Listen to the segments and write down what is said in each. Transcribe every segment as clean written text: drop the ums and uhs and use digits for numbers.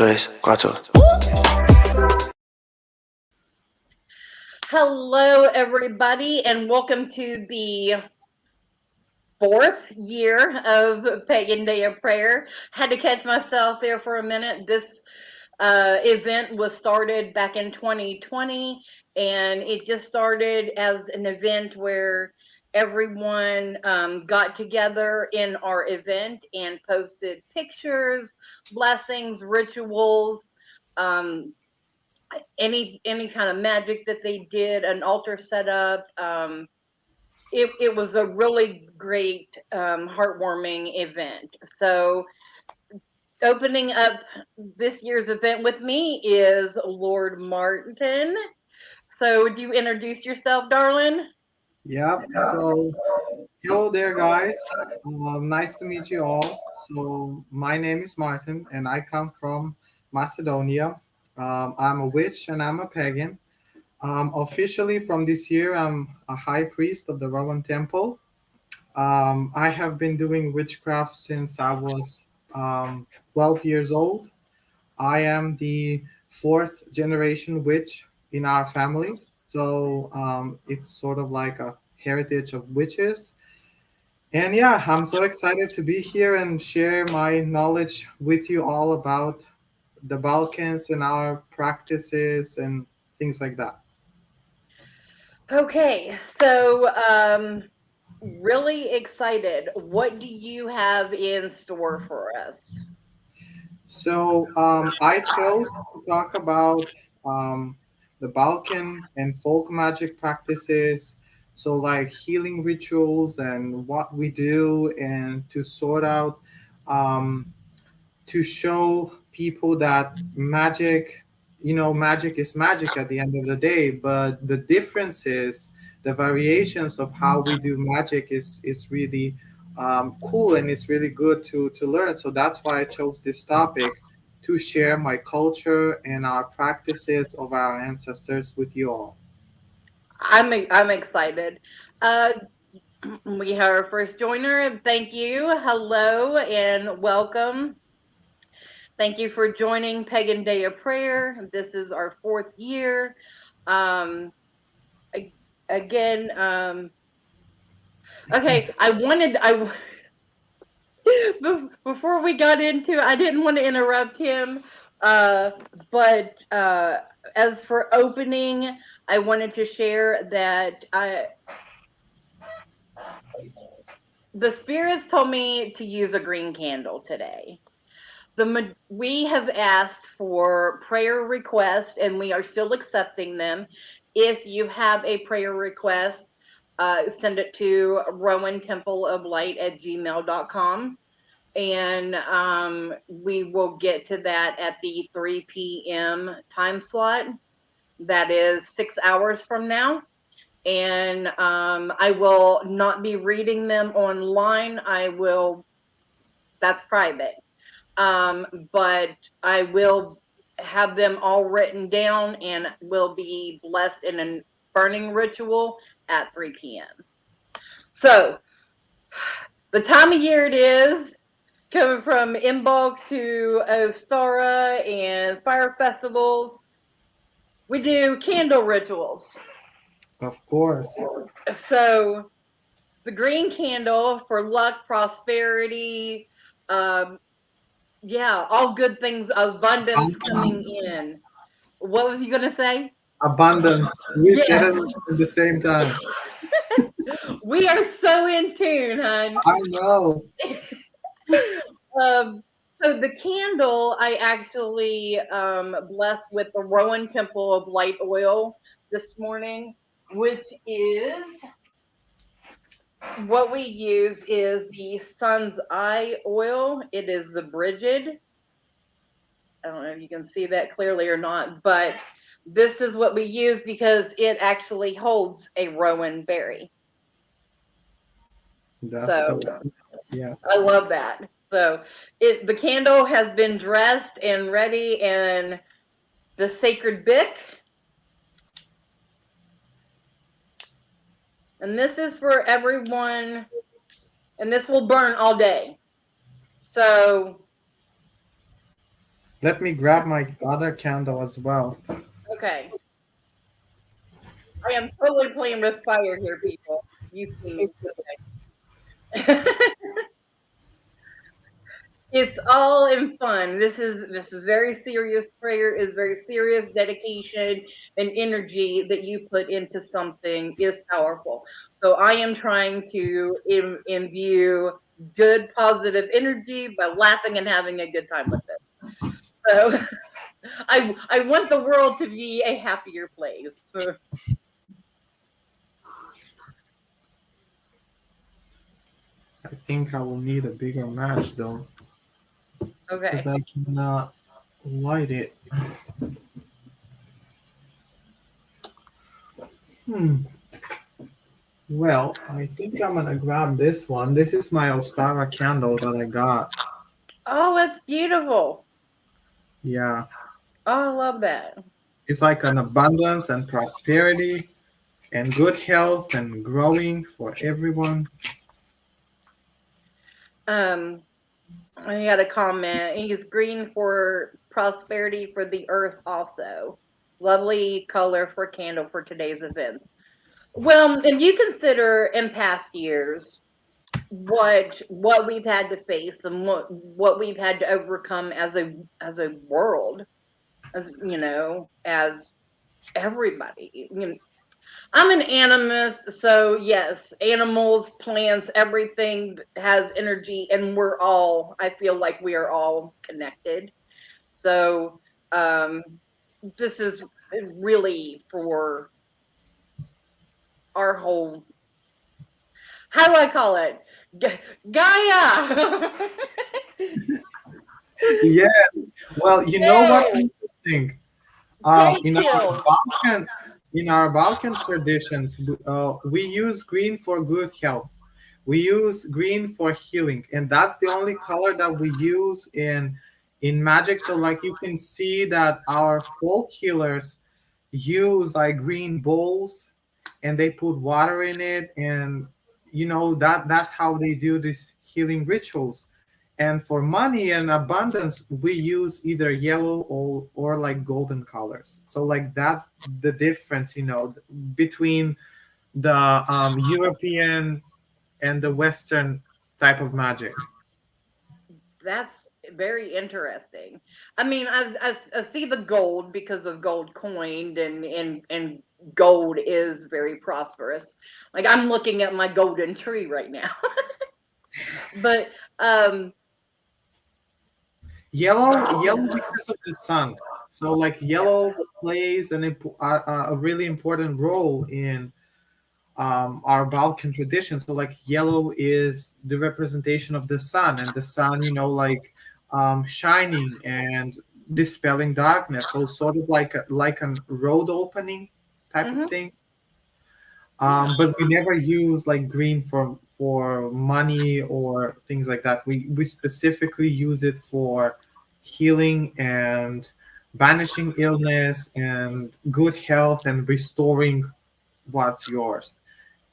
tres, cuatro. Hello, everybody, and welcome to the fourth year of Pagan Day of Prayer. Had to catch myself there for a minute. This event was started back in 2020, and it just started as an event where everyone got together in our event and posted pictures, blessings, rituals, um, any kind of magic that they did, an altar setup. It was a really great, heartwarming event. So opening up this year's event with me is Lord Martin. So would you introduce yourself, darling? Yep. So, hello there, guys. Nice to meet you all. So, my name is Martin, and I come from Macedonia. I'm a witch and I'm a pagan. Officially, from this year, I'm a high priest of the Roman Temple. I have been doing witchcraft since I was 12 years old. I am the fourth generation witch in our family. So it's sort of like a heritage of witches. And yeah, I'm so excited to be here and share my knowledge with you all about the Balkans and our practices and things like that. Okay, so really excited. What do you have in store for us? So I chose to talk about the Balkan and folk magic practices. So, like healing rituals and what we do, and to sort out, um, to show people that magic, magic is magic at the end of the day, but the differences, the variations of how we do magic is really cool, and it's really good to learn. So that's why I chose this topic to share my culture and our practices of our ancestors with you all. I'm excited. Uh, we have our first joiner. Thank you. Hello and welcome. Thank you for joining Pagan Day of Prayer. This is our fourth year. Um, again, okay. Before we got into, I didn't want to interrupt him, uh, but as for opening, I wanted to share that the spirits told me to use a green candle today. We have asked for prayer requests, and we are still accepting them. If you have a prayer request, send it to rowantempleoflight@gmail.com, and we will get to that at the 3 p.m. time slot. That is 6 hours from now. And I will not be reading them online. That's private. But I will have them all written down and will be blessed in a burning ritual at 3 p.m. So, the time of year it is, coming from Imbolc to Ostara and fire festivals, we do candle rituals. Of course. So, the green candle for luck, prosperity, um, yeah, all good things, abundance Abundance. coming in. What was you gonna say? Abundance. We said Yes, it at the same time. we are so in tune, hon. I know. Um, so the candle I actually blessed with the Rowan Temple of Light oil this morning, which is what we use is the Sun's Eye oil. It is the Brigid. I don't know if you can see that clearly or not, but this is what we use because it actually holds a rowan berry. That's So so. Yeah. I love that. So the candle has been dressed and ready in the sacred bic. And this is for everyone, and this will burn all day. So Let me grab my other candle as well. Okay. I am totally playing with fire here, people. You see me today. It's all in fun. This is very serious. Prayer is very serious. Dedication and energy that you put into something is powerful. So I am trying to imbue good positive energy by laughing and having a good time with it. So I want the world to be a happier place. I think I will need a bigger match though, because Okay. I cannot light it. Hmm. Well, I think I'm gonna grab this one. This is my Ostara candle that I got. Oh, that's beautiful. Yeah, Oh, I love that. it's like an abundance and prosperity and good health and growing for everyone. Um, I got a comment. He's green for prosperity for the earth also. Lovely color for candle for today's events. Well, if you consider in past years what we've had to face and what we've had to overcome as a world, as as everybody. I'm an animist, so yes, animals, plants, everything has energy, and I feel like we are all connected. So, um, this is really for our whole, how do I call it? Gaia! Yes. Well, you know what's Yay! interesting? Take In our chill. Balkan traditions, we use green for good health. We use green for healing, and that's the only color that we use in magic. So, like you can see that our folk healers use like green bowls, and they put water in it, and that's how they do these healing rituals. And for money and abundance, we use either yellow or like golden colors. So like that's the difference, between the European and the Western type of magic. That's very interesting. I mean, I see the gold because of gold coined, and gold is very prosperous. Like I'm looking at my golden tree right now. But um, Yellow because of the sun. So like yes. yellow plays a really important role in our Balkan tradition. So like yellow is the representation of the sun, and the sun, like shining and dispelling darkness. So sort of like a road opening type of Hmm. thing. Yeah. But we never use like green for money or things like that. We specifically use it for healing and banishing illness and good health and restoring what's yours.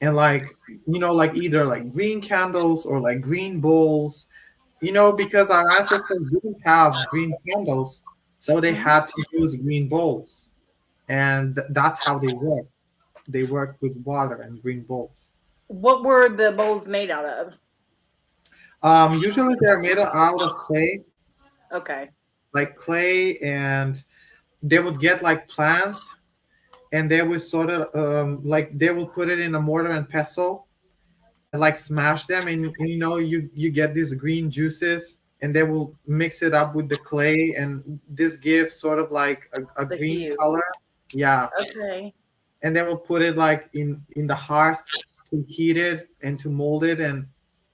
And like like either like green candles or like green bowls, because our ancestors didn't have green candles, so they Hmm. had to use green bowls, and that's how they work with water and green bowls. What were the bowls made out of? Usually they're made out of clay, Okay. like clay, and they would get like plants, and they would sort of like they will put it in a mortar and pestle and like smash them, and you get these green juices, and they will mix it up with the clay, and this gives sort of like a The green hue. color. Yeah, Okay. and then we'll put it like in the hearth to heat it and to mold it, and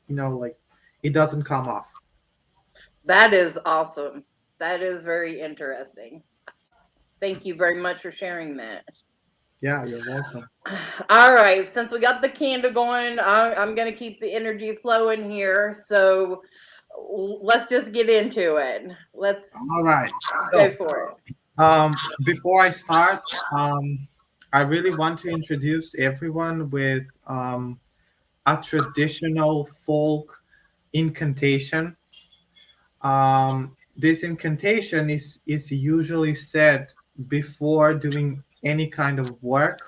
like it doesn't come off. That is awesome. That is very interesting. Thank you very much for sharing that. Yeah, you're welcome. All right, since we got the candle going, I'm going to keep the energy flowing here. So let's just get into it. Let's All right, go so for it. before I start, I really want to introduce everyone with a traditional folk incantation. this incantation is usually said before doing any kind of work.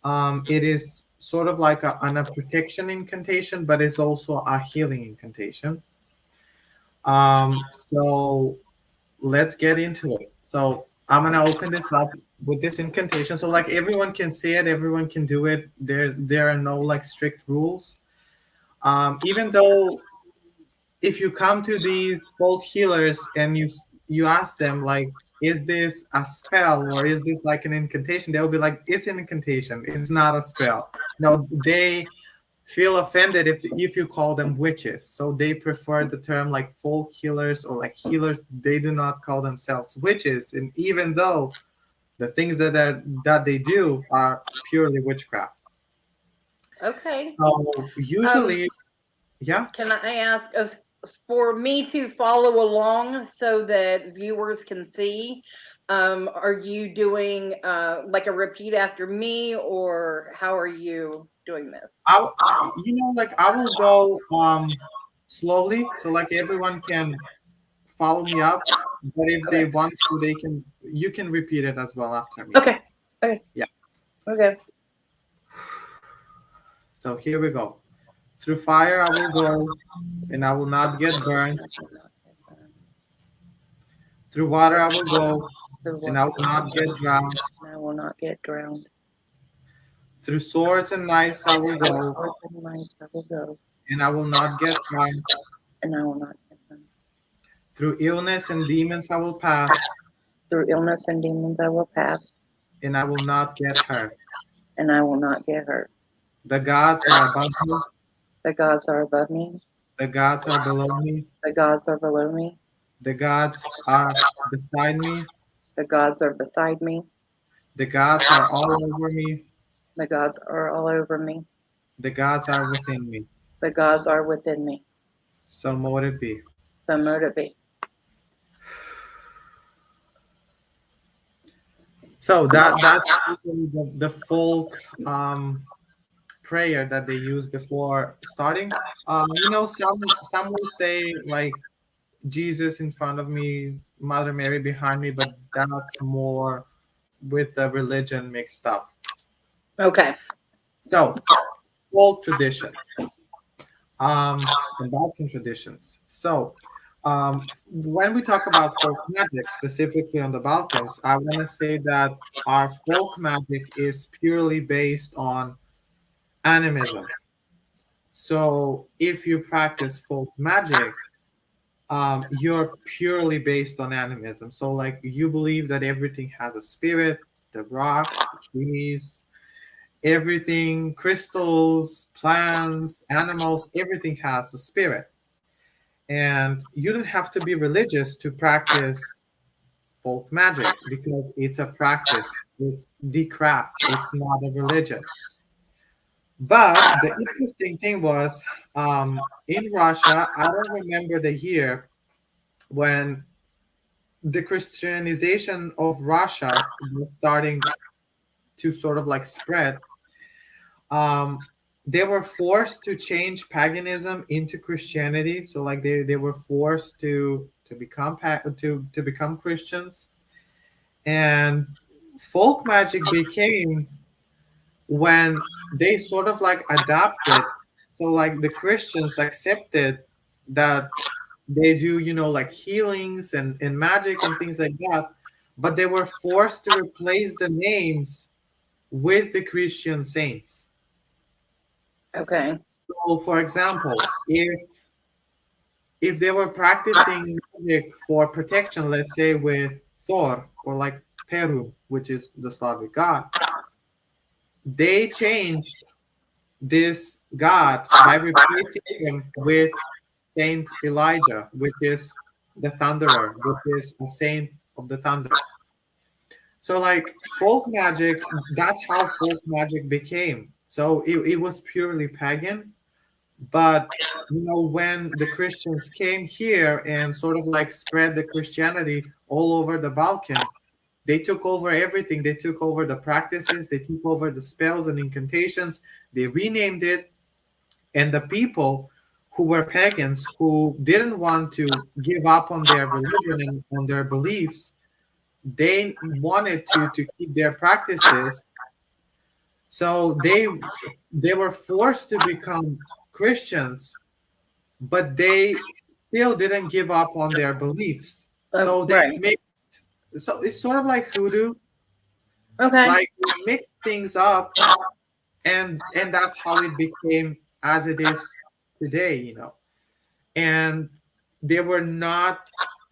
It is sort of like a protection incantation, but it's also a healing incantation. So let's get into it. So I'm gonna open this up with this incantation. So like everyone can say it, everyone can do it. There are no like strict rules. Even though if you come to these folk healers and you ask them like, is this a spell or is this like an incantation? They'll be like, it's an incantation. It's not a spell. No, they feel offended if you call them witches. So they prefer the term like folk healers or like healers. They do not call themselves witches. And even though the things that they do are purely witchcraft. Okay. So Um, usually, yeah. can I ask us for me to follow along so that viewers can see? Are you doing like a repeat after me, or how are you doing this? Like I will go slowly, so like everyone can follow me up. But if they Okay. want to, they can. You can repeat it as well after me. Okay. Okay. Yeah. Okay. So here we go. Through fire I will go, and I will not get burned. Through water I will go, Through and what? I will not get drowned. I will not get drowned. Through swords and knives I will go, Swords and knives I will go, and I will not get harmed. and I will not get them. Through illness and demons I will pass, Through illness and demons I will pass, and I will not get hurt. and I will not get hurt. The gods are above me, The gods are above me. the gods are below me, The gods are below me. the gods are beside me, The gods are beside me. the gods are all over me, The gods are all over me. the gods are within me. The gods are within me. So mote it be. So mote it be. So that's usually the folk prayer that they use before starting. Some will say like Jesus in front of me, Mother Mary behind me, but that's more with the religion mixed up. Okay. So folk traditions, the Balkan traditions. So when we talk about folk magic, specifically on the Balkans, I want to say that our folk magic is purely based on animism. So if you practice folk magic, you're purely based on animism. So like you believe that everything has a spirit, the rocks, the trees, everything, crystals, plants, animals, everything has a spirit. And you don't have to be religious to practice folk magic because it's a practice, it's the craft, it's not a religion. But the interesting thing was in Russia, I don't remember the year when the Christianization of Russia was starting to sort of like spread. Um, they were forced to change paganism into Christianity. So like they were forced to become to become Christians, and folk magic became when they sort of like adapted. So like the Christians accepted that they do, like healings and magic and things like that, but they were forced to replace the names with the Christian saints. Okay. So for example, if they were practicing magic for protection, let's say with Thor or like Peru, which is the Slavic god, they changed this god by replacing him with Saint Elijah, which is the thunderer, which is a saint of the thunders. So like folk magic, that's how folk magic became. So it was purely pagan, but when the Christians came here and sort of like spread the Christianity all over the Balkan, they took over everything. They took over the practices, they took over the spells and incantations, they renamed it, and the people who were pagans who didn't want to give up on their religion and on their beliefs. They wanted to keep their practices, so they were forced to become Christians, but they still didn't give up on their beliefs. So they Right. made, so it's sort of like hoodoo, Okay. like mix things up, and that's how it became as it is today, and they were not,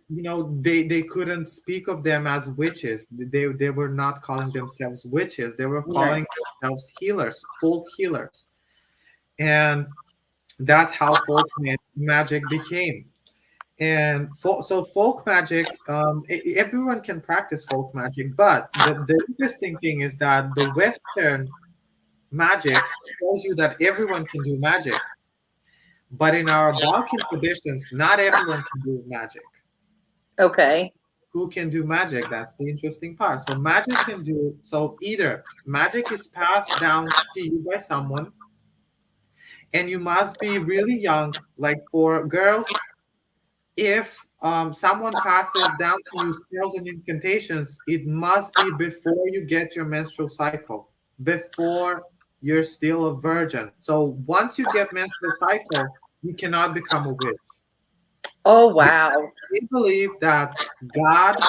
they couldn't speak of them as witches. They were not calling themselves witches, they were Right. calling themselves healers, folk healers. And that's how magic became. And so folk magic, everyone can practice folk magic, but the interesting thing is that the Western magic tells you that everyone can do magic, but in our Balkan traditions, not everyone can do magic. Okay. Who can do magic? That's the interesting part. So magic can do, so either magic is passed down to you by someone, and you must be really young. Like for girls, if someone passes down to you spells and incantations, it must be before you get your menstrual cycle, before you're still a virgin. So once you get menstrual cycle, you cannot become a witch. Oh, They, wow. they believe that God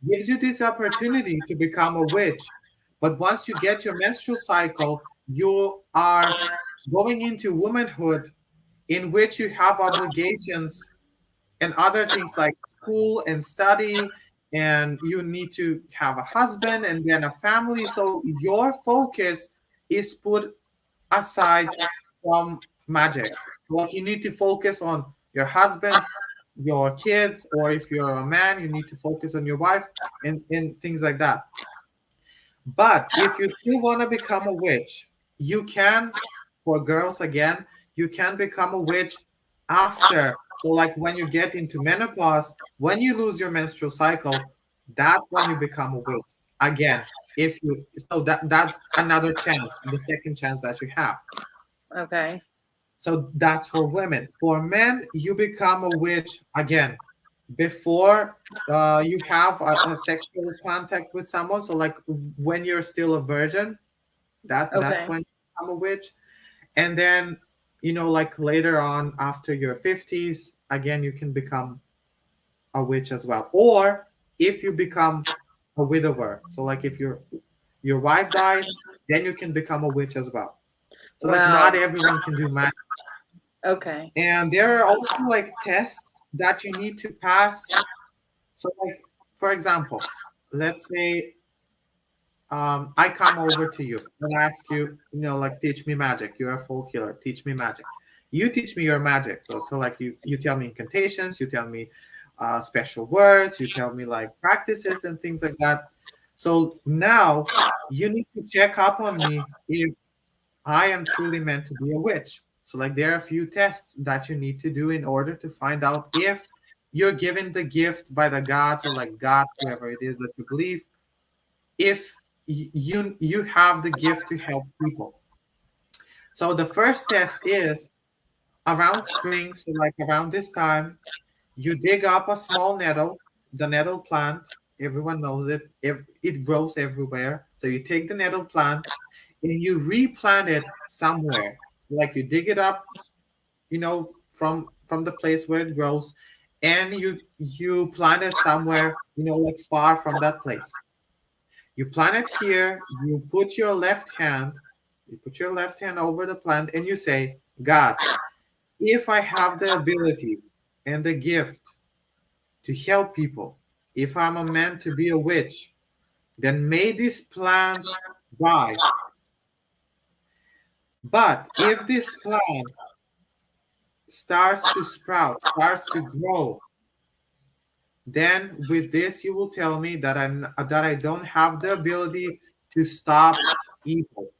gives you this opportunity to become a witch, but once you get your menstrual cycle, you are going into womanhood, in which you have obligations and other things like school and study, and you need to have a husband and then a family. So your focus is put aside from magic. Like you need to focus on your husband, your kids, or if you're a man, you need to focus on your wife, and things like that. But if you still want to become a witch, you can, for girls again, you can become a witch after. So, like when you get into menopause, when you lose your menstrual cycle, that's when you become a witch again. If you, so that's another chance, the second chance that you have. Okay. So that's for women. For men, you become a witch again before you have a sexual contact with someone. So like when you're still a virgin, that's Okay. when you become a witch. And then like later on after your 50s, again you can become a witch as well. Or if you become a widower, so like if your wife dies, then you can become a witch as well. So like Wow. not everyone can do magic. Okay. And there are also like tests that you need to pass. So like for example, let's say I come over to you and ask you, like teach me magic. You're a folk healer. Teach me magic. You teach me your magic. So like you tell me incantations, you tell me special words, you tell me like practices and things like that. So now you need to check up on me if I am truly meant to be a witch. So like there are a few tests that you need to do in order to find out if you're given the gift by the gods, or like God, whoever it is that you believe, if you have the gift to help people. So the first test is around spring, so like around this time, you dig up a small nettle, the nettle plant. Everyone knows it. It grows everywhere. So you take the nettle plant and you replant it somewhere. Like you dig it up, from the place where it grows, and you plant it somewhere, like far from that place. You plant it here, you put your left hand over the plant and you say, Gods, if I have the ability and the gift to help people, if I'm a man to be a witch, then may this plant die. But if this plant starts to sprout, starts to grow, then with this you will tell me that I don't have the ability to stop evil.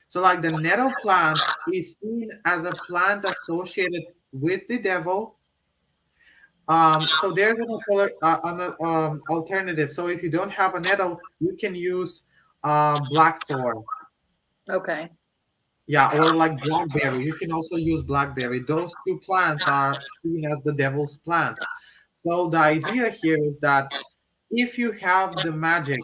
So, like the nettle plant is seen as a plant associated with the devil. So there's an alternative. So if you don't have a nettle, you can use blackthorn. Okay. Yeah, or like blackberry. You can also use blackberry. Those two plants are seen as the devil's plants. So the idea here is that if you have the magic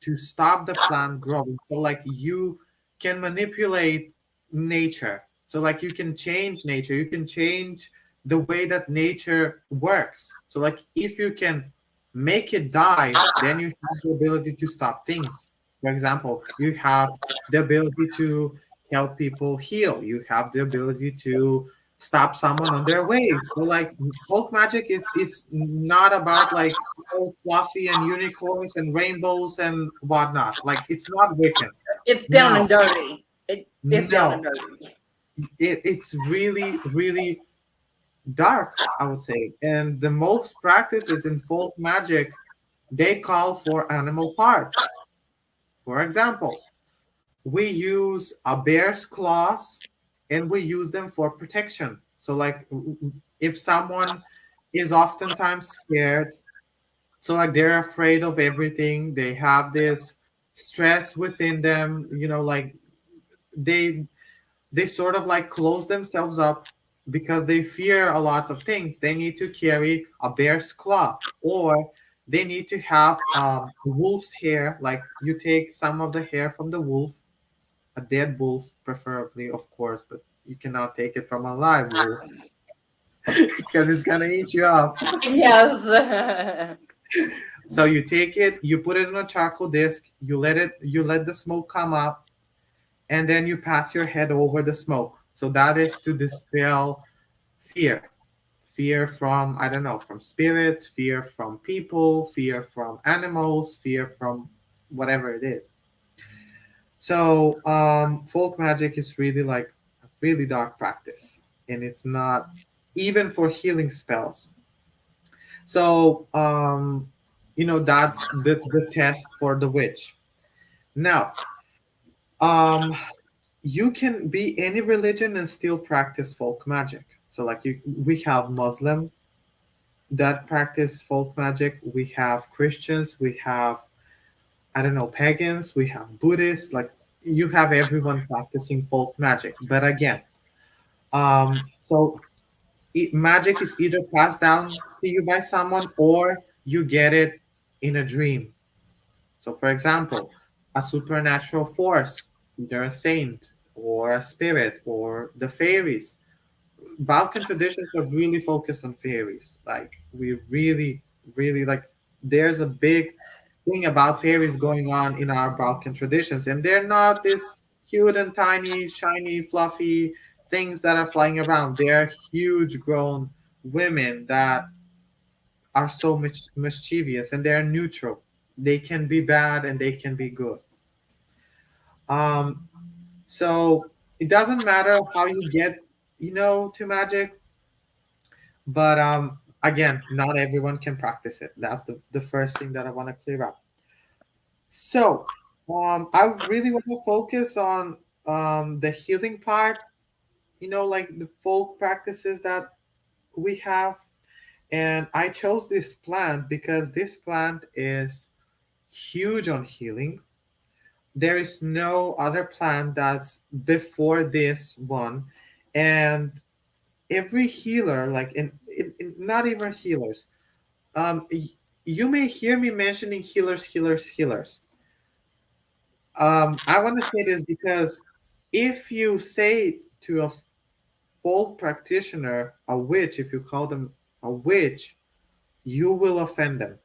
to stop the plant growing, so like you can manipulate nature. So like you can change nature, you can change the way that nature works. So like if you can make it die, then you have the ability to stop things. For example, you have the ability to help people heal. You have the ability to stop someone on their ways. So like folk magic is it's not about like all fluffy and unicorns and rainbows and whatnot. Like it's not Wiccan. It's down No, and dirty. It's down and no. dirty. It's really, really dark, I would say. And the most practices in folk magic, they call for animal parts. For example, we use a bear's claws and we use them for protection. So like if someone is oftentimes scared, so like they're afraid of everything, they have this stress within them, like they they sort of like close themselves up because they fear a lot of things. They need to carry a bear's claw, or they need to have wolf's hair. Like you take some of the hair from the wolf, a dead wolf preferably, of course, but you cannot take it from a live wolf because it's gonna eat you up. Yes. So you take it, you put it in a charcoal disc, you let the smoke come up, and then you pass your head over the smoke. So that is to dispel fear. Fear from, I don't know, from spirits, fear from people, fear from animals, fear from whatever it is. So folk magic is really like a really dark practice, and it's not even for healing spells. So that's the test for the witch. Now, um, you can be any religion and still practice folk magic. So like we have Muslim that practice folk magic. We have Christians. We have, I don't know, pagans. We have Buddhists. Like you have everyone practicing folk magic. But again, so magic is either passed down to you by someone or you get it in a dream. So, for example, a supernatural force, either a saint or a spirit or the fairies. Balkan traditions are really focused on fairies. Like, we really, really like, there's a big thing about fairies going on in our Balkan traditions, and they're not this cute and tiny, shiny, fluffy things that are flying around. They're huge grown women that are so much mischievous and they're neutral. They can be bad and they can be good. Um, so it doesn't matter how you get, to magic, but again, not everyone can practice it. That's the first thing that I want to clear up. So I really want to focus on the healing part, like the folk practices that we have. And I chose this plant because this plant is huge on healing. There is no other plant that's before this one. And every healer, like not even healers, you may hear me mentioning healers, healers, healers. I want to say this because if you say to a folk practitioner, a witch, if you call them a witch, you will offend them.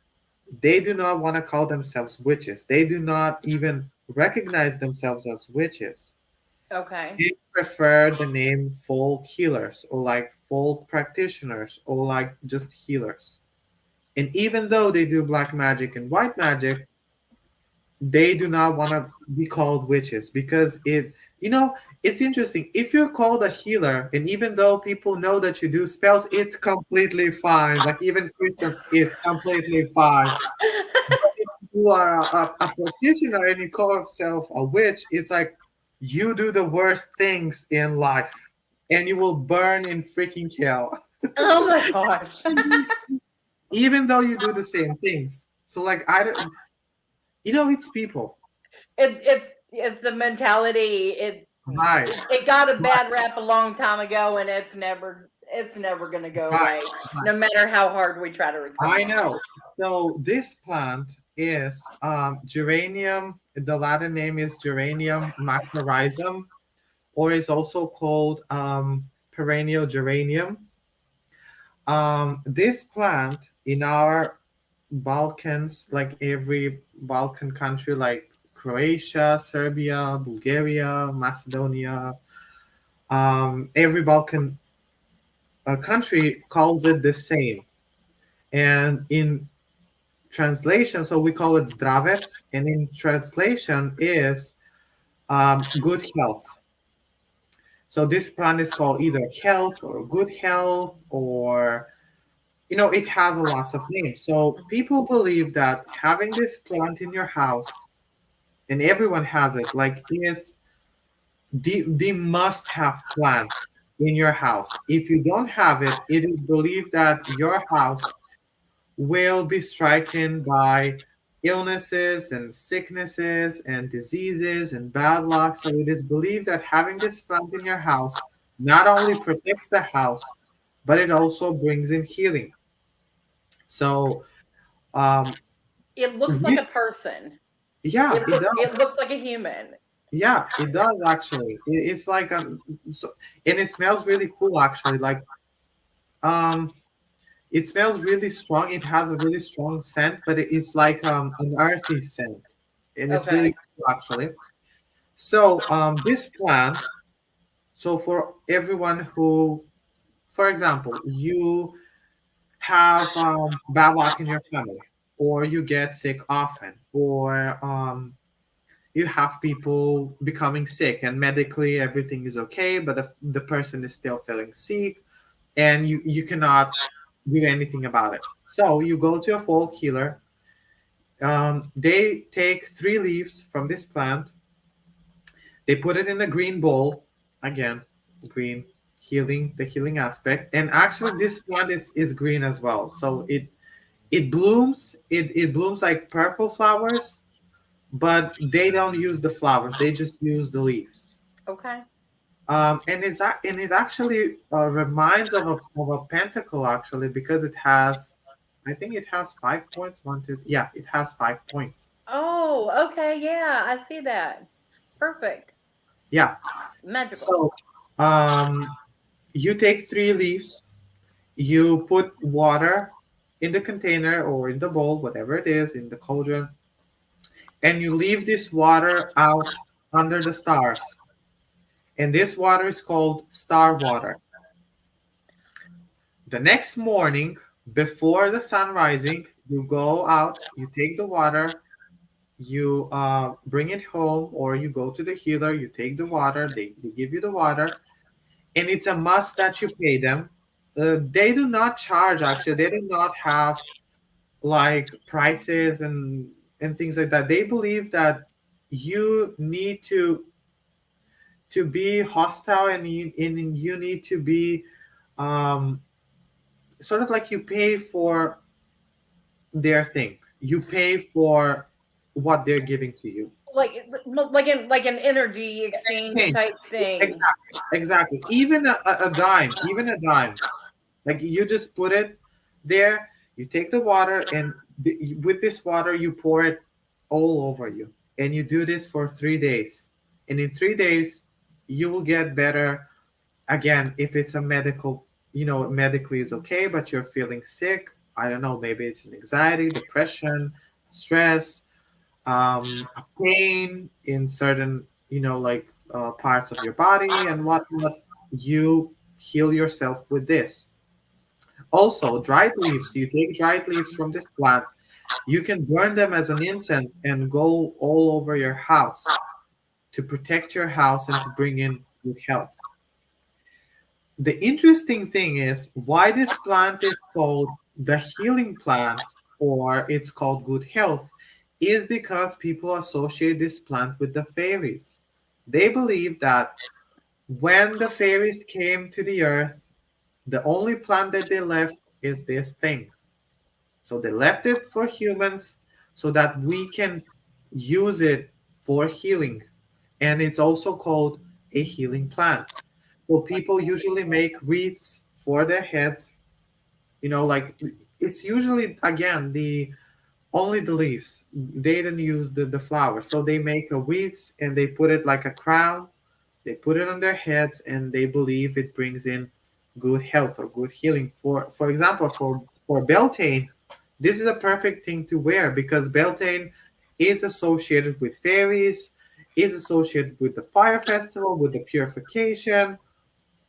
They do not want to call themselves witches. They do not even recognize themselves as witches. Okay. They prefer the name folk healers or like folk practitioners or like just healers. And even though they do black magic and white magic, they do not want to be called witches because it's interesting. If you're called a healer, and even though people know that you do spells, it's completely fine. Like even Christians, it's completely fine. If you are a practitioner and you call yourself a witch, it's like you do the worst things in life and you will burn in freaking hell, Oh my gosh. even though you do the same things. So, like, I don't, it's people. It's the mentality. Right, It got a bad rap a long time ago, and it's never gonna go right, away, right. no matter how hard we try to repress I it. know. So this plant is geranium. The Latin name is Geranium macrorhizum, or is also called perennial geranium. This plant in our Balkans, like every Balkan country, like Croatia, Serbia, Bulgaria, Macedonia, every Balkan country calls it the same. And in translation, so we call it zdravets, and in translation is good health. So this plant is called either health or good health, or it has a lots of names. So people believe that having this plant in your house, and everyone has it, like it's the must-have plant in your house. If you don't have it, it is believed that your house will be stricken by illnesses and sicknesses and diseases and bad luck. So it is believed that having this plant in your house not only protects the house, but it also brings in healing. So, um, It looks like a which, person. yeah, It it looks does. it looks like a human. Yeah, it does actually. It's like so, and it smells really cool actually. Like, um, it smells really strong. It has a really strong scent, but it's like an earthy scent, and it's really Okay. cool actually. So this plant. So for everyone who, for example, you have bad luck in your family, or you get sick often, or you have people becoming sick, and medically everything is okay, but the person is still feeling sick, and you cannot do anything about it. So you go to a folk healer. They take 3 leaves from this plant. They put it in a green bowl. Again, green, healing, the healing aspect. And actually, this plant is green as well. So it blooms. It blooms like purple flowers, but they don't use the flowers. They just use the leaves. Okay. And it actually reminds of a pentacle actually, because it has, I think it has 5 points. One, two, yeah, it has 5 points. Oh, okay. Yeah, I see that. Perfect. Yeah. Magical. So you take 3 leaves, you put water in the container or in the bowl, whatever it is, in the cauldron, and you leave this water out under the stars. And this water is called star water. The next morning, before the sun rising, you go out, you take the water, you bring it home, or you go to the healer, you take the water, they give you the water, and it's a must that you pay them. They do not charge, actually, they do not have like prices and things like that. They believe that you need to be hostile, and you need to be um, sort of like you pay for their thing. You pay for what they're giving to you. Like an energy exchange Exchange. type thing. Exactly. Exactly. Even a dime. Even a dime. Like you just put it there. You take the water, and with this water, you pour it all over you, and you do this for 3 days. And in 3 days, you will get better. Again, if it's a medical, medically is okay, but you're feeling sick. I don't know. Maybe it's an anxiety, depression, stress, a pain in certain, like parts of your body and whatnot. You heal yourself with this. Also, dried leaves. You take dried leaves from this plant. You can burn them as an incense and go all over your house to protect your house and to bring in good health. The interesting thing is why this plant is called the healing plant, or it's called good health, is because people associate this plant with the fairies. They believe that when the fairies came to the earth, the only plant that they left is this thing. So they left it for humans so that we can use it for healing. And it's also called a healing plant. So people usually make wreaths for their heads, like it's usually again the only the leaves. They don't use the flower. So they make a wreaths and they put it like a crown. They put it on their heads and they believe it brings in good health or good healing. For example, for Beltane, this is a perfect thing to wear because Beltane is associated with fairies, is associated with the fire festival, with the purification,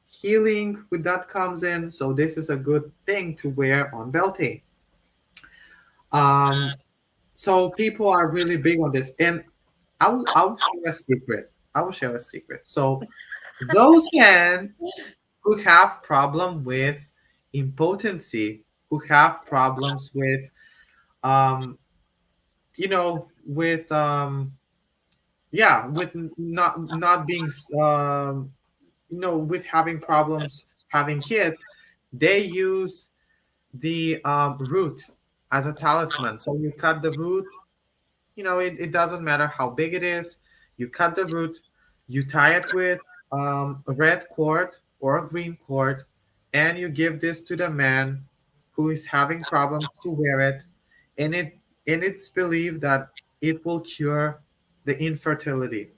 healing with that comes in. So this is a good thing to wear on Beltane. Um, so people are really big on this, and I will share a secret. I will share a secret. So those men who have problem with impotency, who have problems with um, with yeah, with not being with having problems having kids, they use the root as a talisman. So you cut the root. It doesn't matter how big it is. You cut the root, you tie it with a red cord or a green cord, and you give this to the man who is having problems to wear it. And it's believed that it will cure the infertility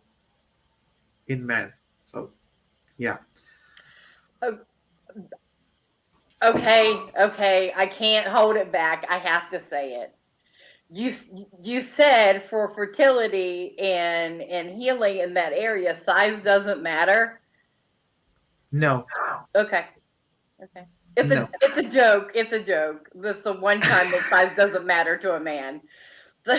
in men. So yeah. O- Okay, okay, I can't hold it back. I have to say it. You said for fertility and healing in that area, size doesn't matter. No, Okay, okay. It's a joke. It's a joke. That's the one time that size doesn't matter to a man. So,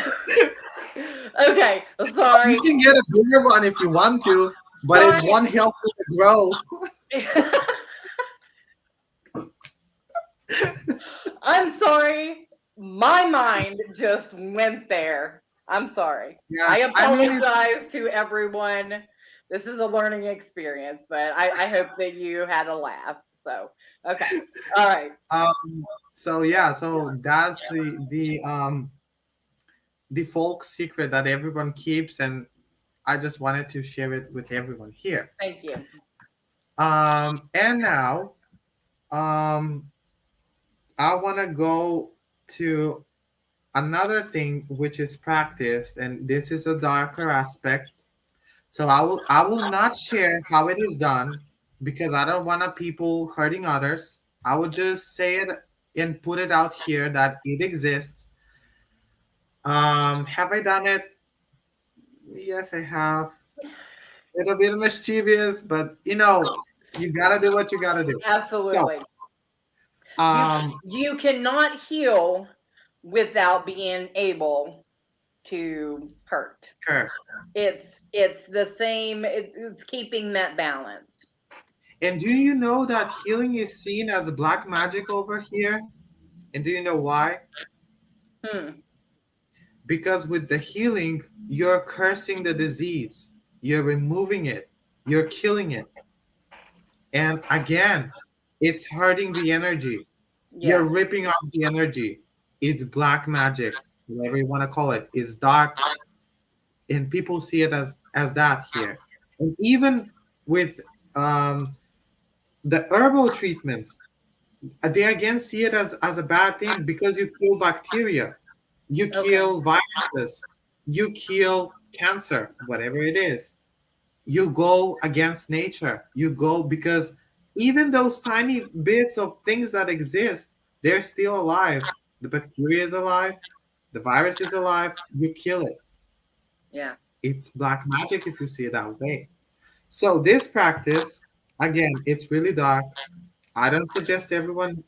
okay, you sorry. can get a bigger one if you want to, but it Sorry. won't help with the growth. I'm sorry. My mind just went there. I'm sorry. Yeah, I I mean it. apologize to everyone. This is a learning experience, but I hope that you had a laugh. So, okay. All right. So yeah, so that's the folk secret that everyone keeps, and I just wanted to share it with everyone here. Thank you. And now, um, I want to go to another thing which is practiced, and this is a darker aspect. So I will not share how it is done because I don't want people hurting others. I will just say it and put it out here that it exists. Have I done it? Yes, I have. Little bit mischievous, but you gotta do what you gotta do. So, Absolutely. You um, you cannot heal without being able to hurt. curse. It's the same. It's keeping that balance. And do you know that healing is seen as black magic over here? And do you know why? Hmm. Because with the healing, you're cursing the disease, you're removing it, you're killing it. And again, it's hurting the energy. You're Yeah. ripping off the energy. It's black magic, whatever you want to call it. It's dark, and people see it as that here. And even with um, the herbal treatments, they again see it as a bad thing because you kill bacteria, you Okay. kill viruses, you kill cancer, whatever it is. You go against nature. You go because even those tiny bits of things that exist, they're still alive. The bacteria is alive, the virus is alive, you kill it. Yeah. It's black magic if you see it that way. So this practice, again, it's really dark. I don't suggest everyone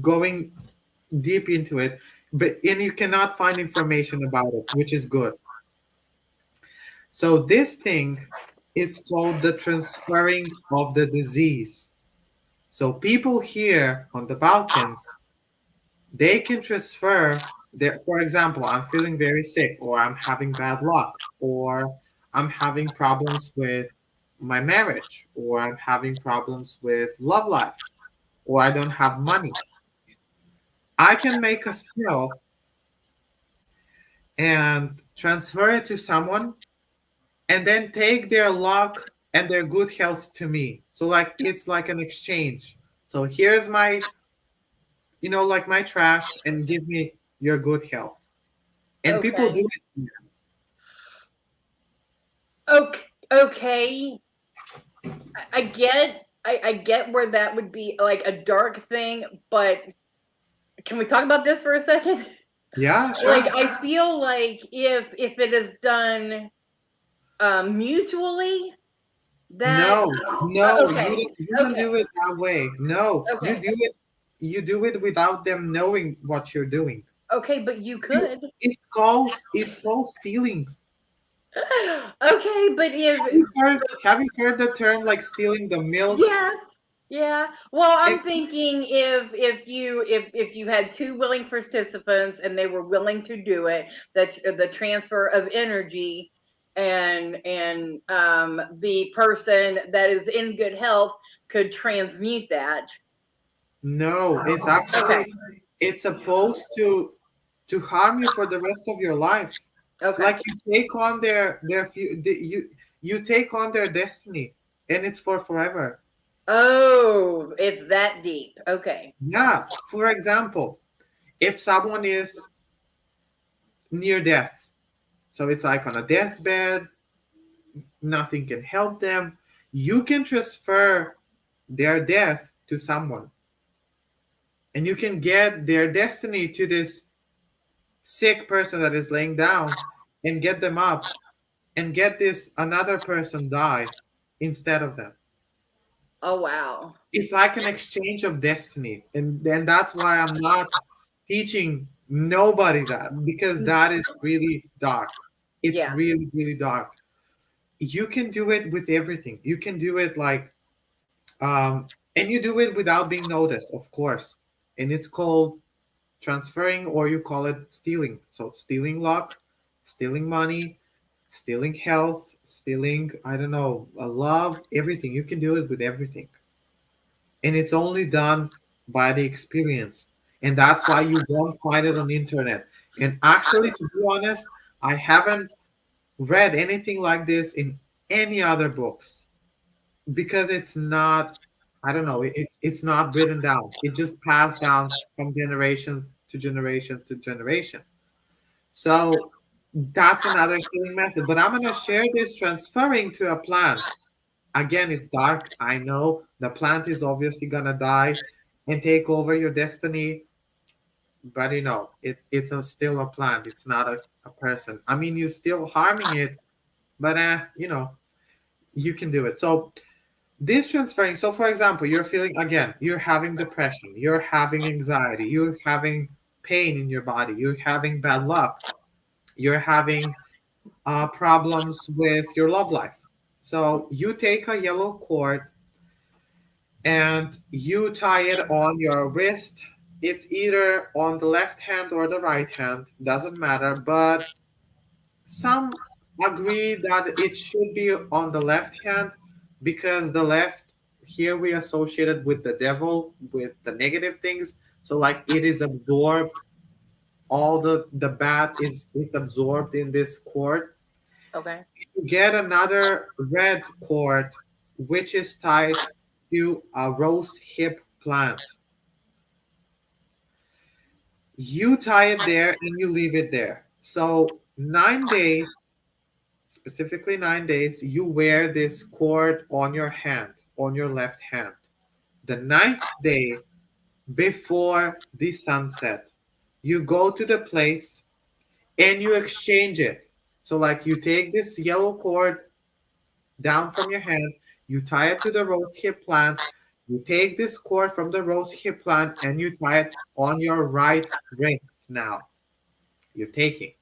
going deep into it, but and you cannot find information about it, which is good. So this thing is called the transferring of the disease. So people here on the Balkans, they can transfer their, for example, I'm feeling very sick, or I'm having bad luck, or I'm having problems with my marriage, or I'm having problems with love life, or I don't have money. I can make a spell and transfer it to someone and then take their luck and their good health to me. So like it's like an exchange. So here's my, like my trash, and give me your good health. And people do Okay. it. Okay. Okay. I get where that would be like a dark thing, but can we talk about this for a second? Yeah, Like sure. I feel like if it is done mutually, that No, no, okay, you don't okay, do it that way. No, okay, you do it without them knowing what you're doing. okay, but you You could. it's called stealing. Okay, but if Have you heard the term like stealing the milk? yes, yeah. Well, I'm Ex- thinking if you had two willing participants and they were willing to do it, that the transfer of energy and the person that is in good health could transmute that. no, Okay, it's supposed to harm you for the rest of your life. So okay. like you take on you take on their destiny, and it's for forever. Oh, it's that deep. Okay. Yeah. For example, if someone is near death, so it's like on a deathbed, nothing can help them, you can transfer their death to someone, and you can get their destiny to this sick person that is laying down, and get them up, and get this another person die instead of them. Oh wow. It's like an exchange of destiny, and then that's why I'm not teaching nobody that, because Mm, that is really dark. It's yeah. really really dark. You can do it with everything. You can do it like, and you do it without being noticed, of course. And it's called transferring, or you call it stealing. So stealing luck, stealing money, stealing health, stealing, I don't know, love, everything. You can do it with everything. And it's only done by the experience. And that's why you won't find it on the internet. And actually, to be honest, I haven't read anything like this in any other books, because it's not, I don't know, it's not written down. It just passed down from generation to generation to generation. So that's another healing method. But I'm going to share this transferring to a plant. Again, it's dark. I know the plant is obviously going to die and take over your destiny. But it's still a plant. It's not a person. I mean, you're still harming it, but you can do it. So this transferring, so for example, you're feeling, again, you're having depression, you're having anxiety, you're having pain in your body, you're having bad luck, you're having problems with your love life. So you take a yellow cord and you tie it on your wrist. It's either on the left hand or the right hand, doesn't matter, but some agree that it should be on the left hand, because the left, here we associated with the devil, with the negative things. So like it is absorbed, all the bad is absorbed in this cord. Okay. You get another red cord, which is tied to a rose hip plant. You tie it there and you leave it there. So 9 days, specifically 9 days, you wear this cord on your hand, on your left hand. The ninth day, before the sunset, you go to the place and you exchange it. So, like, you take this yellow cord down from your hand, you tie it to the rose hip plant, you take this cord from the rose hip plant and you tie it on your right wrist now. You're taking.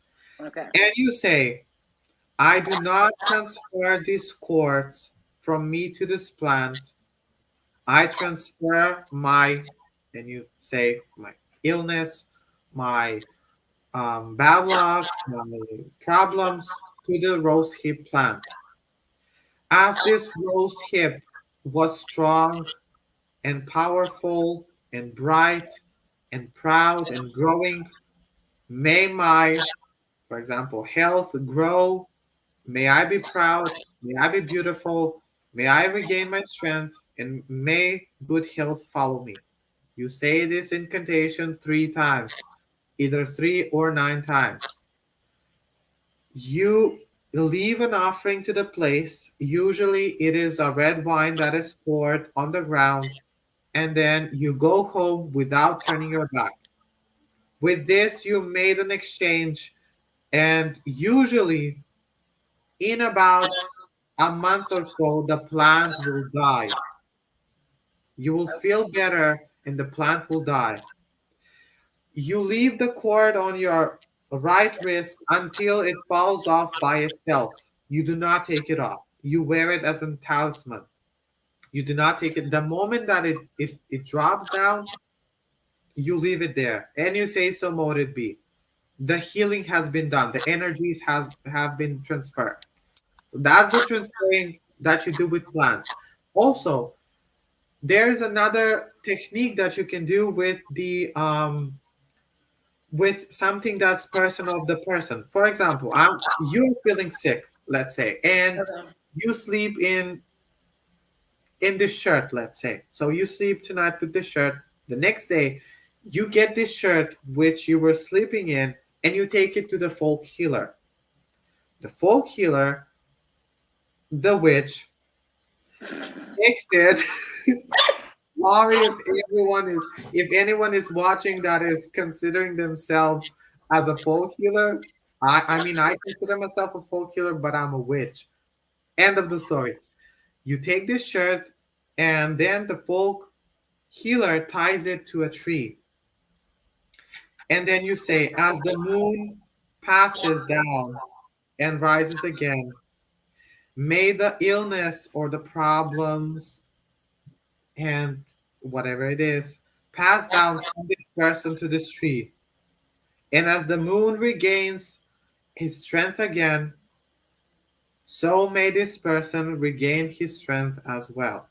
Okay. And you say, I do not transfer these cords from me to this plant. I transfer my, and you say, my illness, my bad luck, my problems to the rose hip plant. As this rose hip was strong and powerful and bright and proud and growing, may my, for example, health grow. May I be proud. May I be beautiful. May I regain my strength, and may good health follow me. You say this incantation 3 times, either 3 or 9 times. You leave an offering to the place. Usually, it is a red wine that is poured on the ground, and then you go home without turning your back. With this, you made an exchange, and usually, in about a month or so, the plant will die. You will feel better, and the plant will die. You leave the cord on your right wrist until it falls off by itself. You do not take it off. You wear it as a talisman. You do not take it. The moment that it drops down, you leave it there. And you say, so mote it be. The healing has been done. The energies have been transferred. That's the transferring that you do with plants. Also, there is another technique that you can do with something that's personal of the person. For example, you're feeling sick, let's say, and Okay. you sleep in this shirt, let's say. So you sleep tonight with this shirt. The next day, you get this shirt which you were sleeping in, and you take it to the folk healer. The folk healer, the witch, takes it. Sorry if anyone is watching that is considering themselves as a folk healer. I mean, I consider myself a folk healer, but I'm a witch. End of the story. You take this shirt, and then the folk healer ties it to a tree. And then you say, as the moon passes down and rises again, may the illness or the problems and whatever it is pass down from this person to this tree. And as the moon regains his strength again, so may this person regain his strength as well.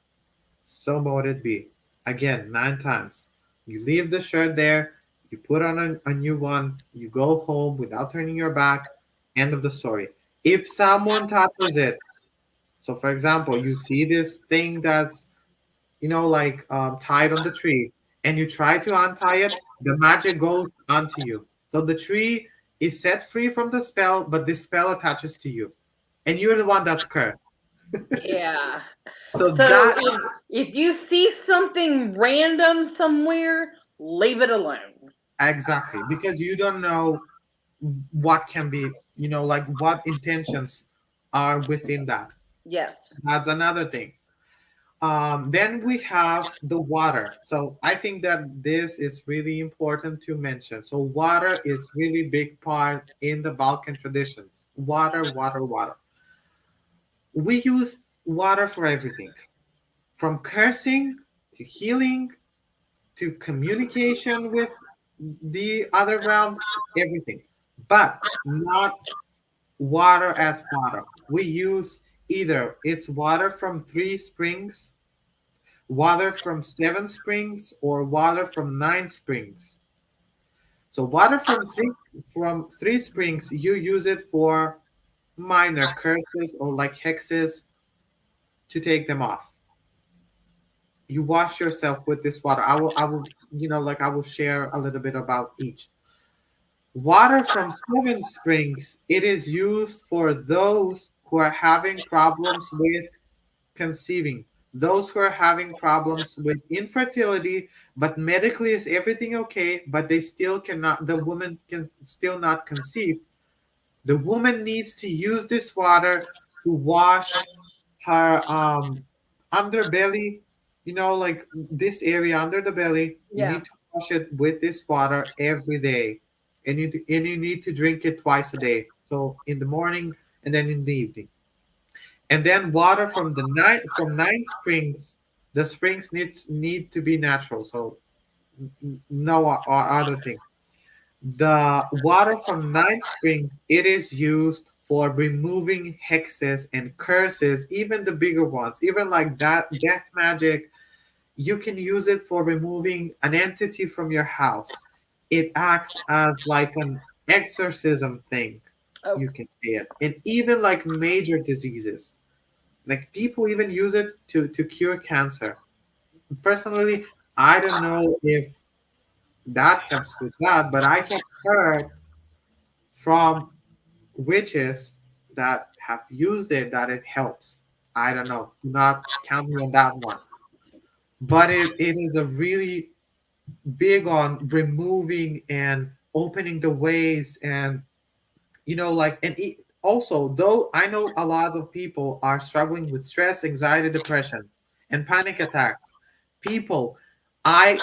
So mote it be. Again, 9 times. You leave the shirt there, you put on a new one, you go home without turning your back. End of the story. If someone touches it, so for example, you see this thing that's, like tied on the tree, and you try to untie it, the magic goes onto you. So the tree is set free from the spell, but the spell attaches to you, and you're the one that's cursed. Yeah. So So that if you see something random somewhere, leave it alone. exactly, because you don't know what can be, like what intentions are within that. Yes. That's another thing. Then we have the water. So I think that this is really important to mention. So water is really big part in the Balkan traditions. Water, water, water. We use water for everything, from cursing to healing to communication with the other realms, everything. But not water as water. We use either it's water from 3 springs, water from 7 springs, or water from 9 springs. So water from three springs, you use it for minor curses or like hexes to take them off. You wash yourself with this water. I will like I will share a little bit about each. Water from 7 springs, it is used for those who are having problems with conceiving, those who are having problems with infertility, but medically is everything okay, but they still cannot, the woman can still not conceive. The woman needs to use this water to wash her underbelly, like this area under the belly. You Yeah. need to wash it with this water every day. And you need to drink it twice a day. So in the morning and then in the evening. And then water from 9 springs. The springs need to be natural. So no other thing. The water from 9 springs, it is used for removing hexes and curses, even the bigger ones, even like that death magic. You can use it for removing an entity from your house. It acts as like an exorcism thing. Oh, You can say it, and even like major diseases. Like people even use it to cure cancer. Personally, I don't know if that helps with that, but I have heard from witches that have used it that it helps. I don't know. Do not count me on that one. But it is a really big on removing and opening the ways, and like, and also, though I know a lot of people are struggling with stress, anxiety, depression, and panic attacks. People, I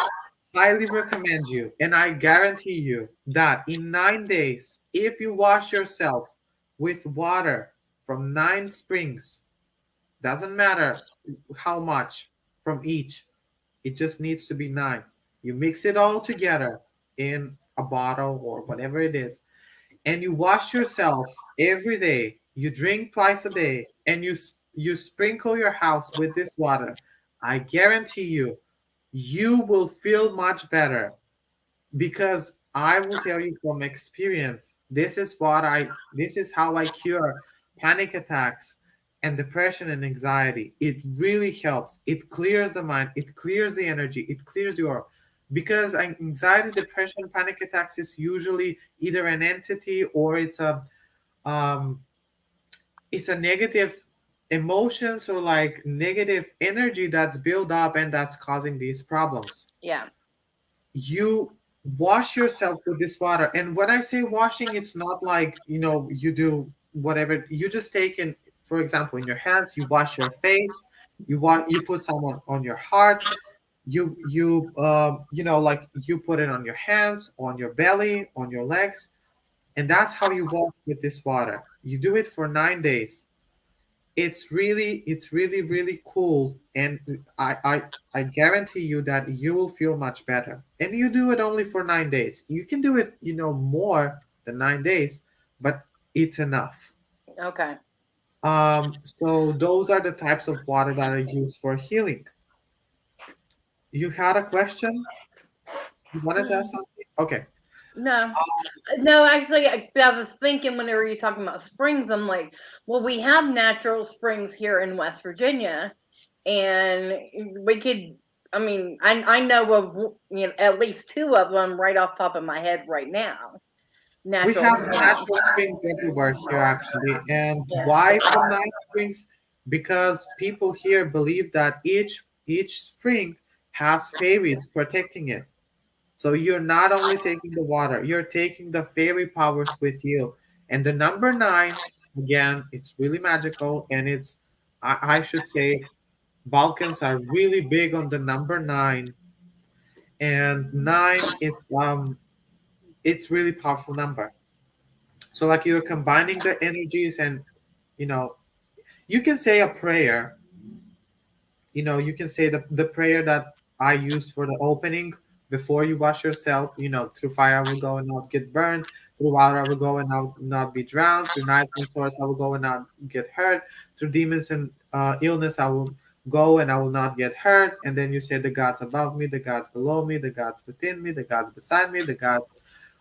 highly recommend you, and I guarantee you that in 9 days, if you wash yourself with water from 9 springs, doesn't matter how much from each, it just needs to be nine. You mix it all together in a bottle or whatever it is, and you wash yourself every day. You drink twice a day, and you sprinkle your house with this water. I guarantee you, you will feel much better, because I will tell you from experience, this is how I cure panic attacks and depression and anxiety. It really helps. It clears the mind, it clears the energy, it clears your, because anxiety, depression, panic attacks is usually either an entity, or um it's a negative emotions, or like negative energy that's built up and that's causing these problems. Yeah. You wash yourself with this water, and when I say washing, it's not like, you do whatever. You just take in, for example, in your hands, you wash your face, you put someone on your heart, like you put it on your hands, on your belly, on your legs, and that's how you wash with this water. You do it for 9 days. It's really really cool, and I guarantee you that you will feel much better. And you do it only for 9 days. You can do it, more than 9 days, but it's enough. Okay. So those are the types of water that are used for healing. You had a question? You wanted to ask Hmm. something? Okay. No, no, actually, I was thinking whenever you're talking about springs, I'm like, well, we have natural springs here in West Virginia, and we could, I mean, I know of, at least two of them right off the top of my head right now. We Natural have springs. natural springs everywhere here, actually. And Yeah. why from nice springs? Because people here believe that each spring has fairies protecting it. So you're not only taking the water, you're taking the fairy powers with you. And the number nine, again, it's really magical, and I should say, Balkans are really big on the number nine, and nine is it's really powerful number. So like you're combining the energies, and you know you can say a prayer. You can say the prayer that I used for the opening before you wash yourself. Through fire I will go and not get burned. Through water I will go and not be drowned. Through knives and swords I will go and not get hurt. Through demons and illness I will go and I will not get hurt. And then you say, the gods above me, the gods below me, the gods within me, the gods beside me, the gods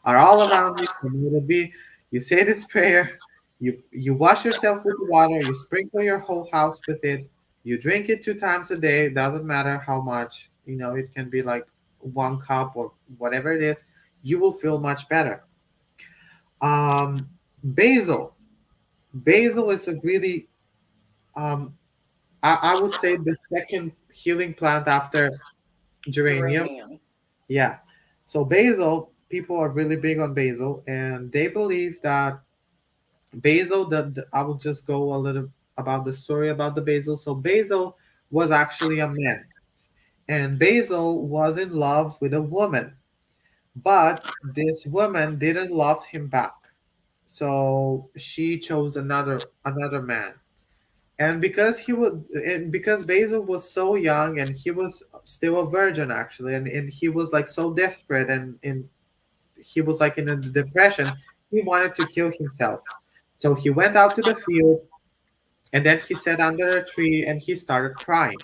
are all around me. So may it be. You say this prayer. You wash yourself with the water. You sprinkle your whole house with it. You drink it 2 times a day. Doesn't matter how much. It can be like 1 cup or whatever it is. You will feel much better. Um, basil. Basil is a really, um, I would say, the second healing plant after geranium. Uranium. Yeah. So basil, people are really big on basil, and they believe that basil. I will just go a little about the story about the basil. So basil was actually a man, and Basil was in love with a woman, but this woman didn't love him back. So she chose another man. And because Basil was so young, and he was still a virgin actually, and he was like so desperate, and he was like in a depression, he wanted to kill himself. So he went out to the field, and then he sat under a tree and he started crying.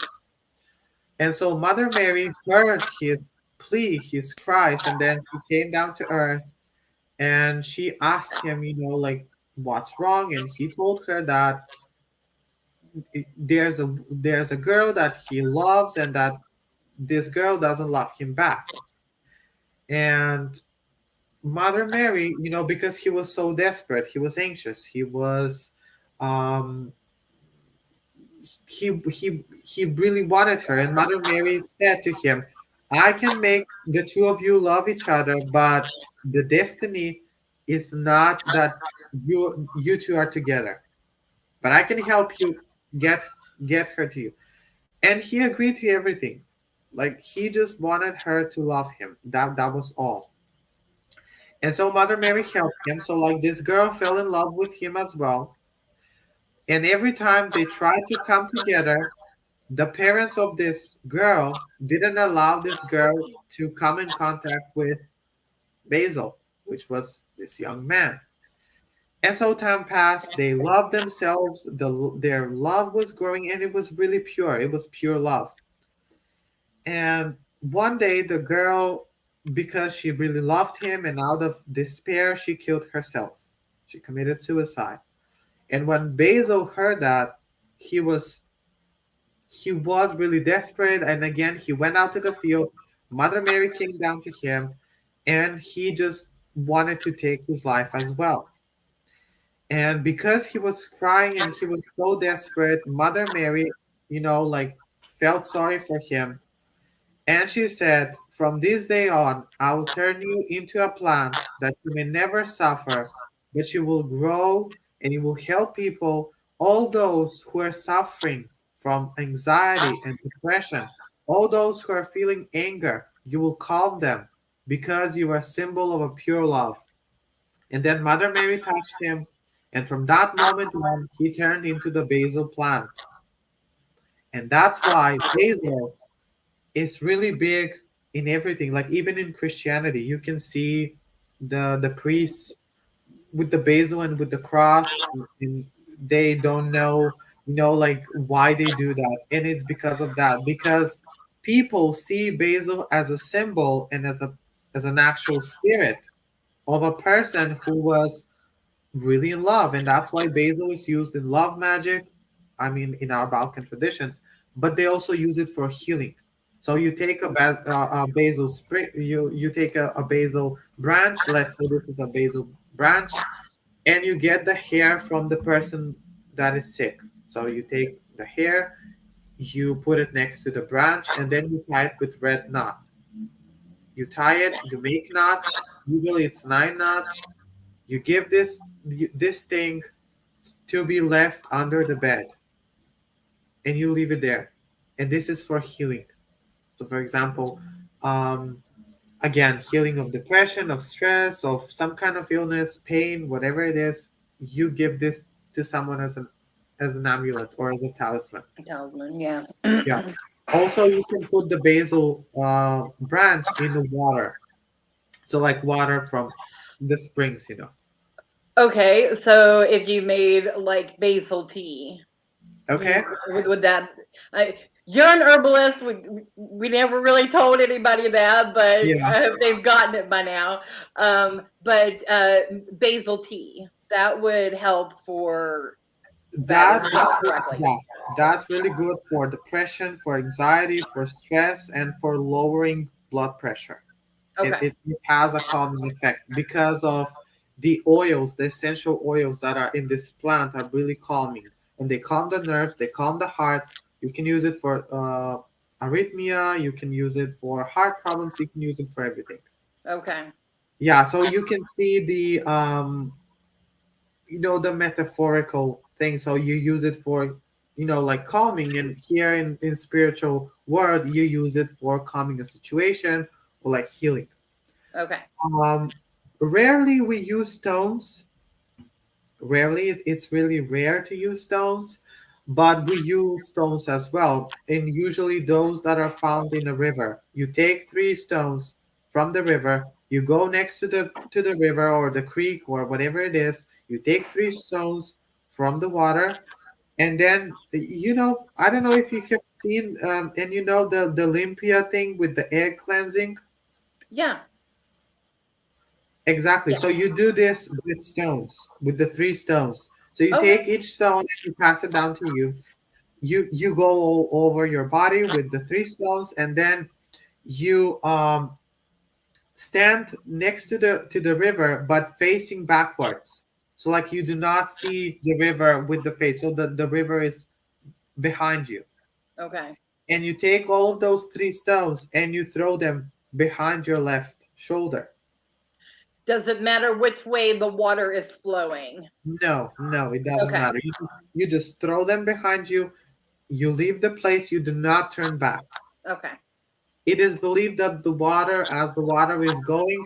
And so Mother Mary heard his plea, his cries, and then she came down to earth, and she asked him, like, what's wrong? And he told her that there's a girl that he loves, and that this girl doesn't love him back. And Mother Mary, because he was so desperate, he was anxious, um, he really wanted her, and Mother Mary said to him, "I can make the two of you love each other, but the destiny is not that you two are together. But I can help you get get her to you." And he agreed to everything. Like, he just wanted her to love him. That was all. And so Mother Mary helped him. So, like, this girl fell in love with him as well. And every time they tried to come together, the parents of this girl didn't allow this girl to come in contact with Basil, which was this young man. And so time passed. They loved themselves. Their love was growing, and it was really pure. It was pure love. And one day, the girl, because she really loved him, and out of despair, she killed herself. She committed suicide. And when Basil heard that, he was he was really desperate. And again, he went out to the field. Mother Mary came down to him, and he just wanted to take his life as well. And because he was crying and he was so desperate, Mother Mary, like, felt sorry for him. And she said, "From this day on, I will turn you into a plant that you may never suffer, but you will grow and you will help people, all those who are suffering from anxiety and depression, all those who are feeling anger. You will calm them because you are a symbol of a pure love." And then Mother Mary touched him, and from that moment on, he turned into the basil plant. And that's why basil is really big in everything. Like, even in Christianity, you can see the priests with the basil and with the cross, and they don't know, like, why they do that. And it's because of that, because people see basil as a symbol and as an actual spirit of a person who was really in love. And that's why basil is used in love magic, I mean, in our Balkan traditions, but they also use it for healing. So you take a basil sprig, you take a basil branch, let's say this is a basil branch, and you get the hair from the person that is sick. So you take the hair, you put it next to the branch, and then you tie it with red knot. You tie it, you make knots, usually it's 9 knots. You give this thing to be left under the bed, and you leave it there. And this is for healing. So, for example, um, again, healing of depression, of stress, of some kind of illness, pain, whatever it is, you give this to someone as an amulet or as a talisman. Talisman, yeah. Yeah. Also, you can put the basil branch in the water. So, like, water from the springs. Okay, so if you made like basil tea, you Okay. would that? You're an herbalist. We never really told anybody that, but Yeah. I hope they've gotten it by now. But basil tea that would help for that That as well, that's correctly. yeah, that's really good for depression, for anxiety, for stress, and for lowering blood pressure. It, Okay, it, it has a calming effect because of the oils, the essential oils that are in this plant are really calming, and they calm the nerves, they calm the heart. You can use it for arrhythmia, you can use it for heart problems, you can use it for everything. okay, Yeah, so you can see the metaphorical thing. So you use it for, like, calming, and here in spiritual world, you use it for calming a situation or like healing. okay, um Rarely we use stones. Rarely, it's really rare to use stones, but we use stones as well, and usually those that are found in a river. You take 3 stones from the river, you go next to the river or the creek or whatever it is, you take 3 stones from the water, and then, I don't know if you have seen, and the Olympia thing with the egg cleansing. yeah, Exactly. yeah. So you do this with stones, with the 3 stones. So you Okay, take each stone and you pass it down to you. You go over your body with the three stones, and then you stand next to the river but facing backwards, so like you do not see the river with the face, so the river is behind you. Okay. And you take all of those three stones and you throw them behind your left shoulder. Does it matter which way the water is flowing? No, no, it doesn't Okay. matter. You just throw them behind you. You leave the place. You do not turn back. Okay. It is believed that the water, as the water is going,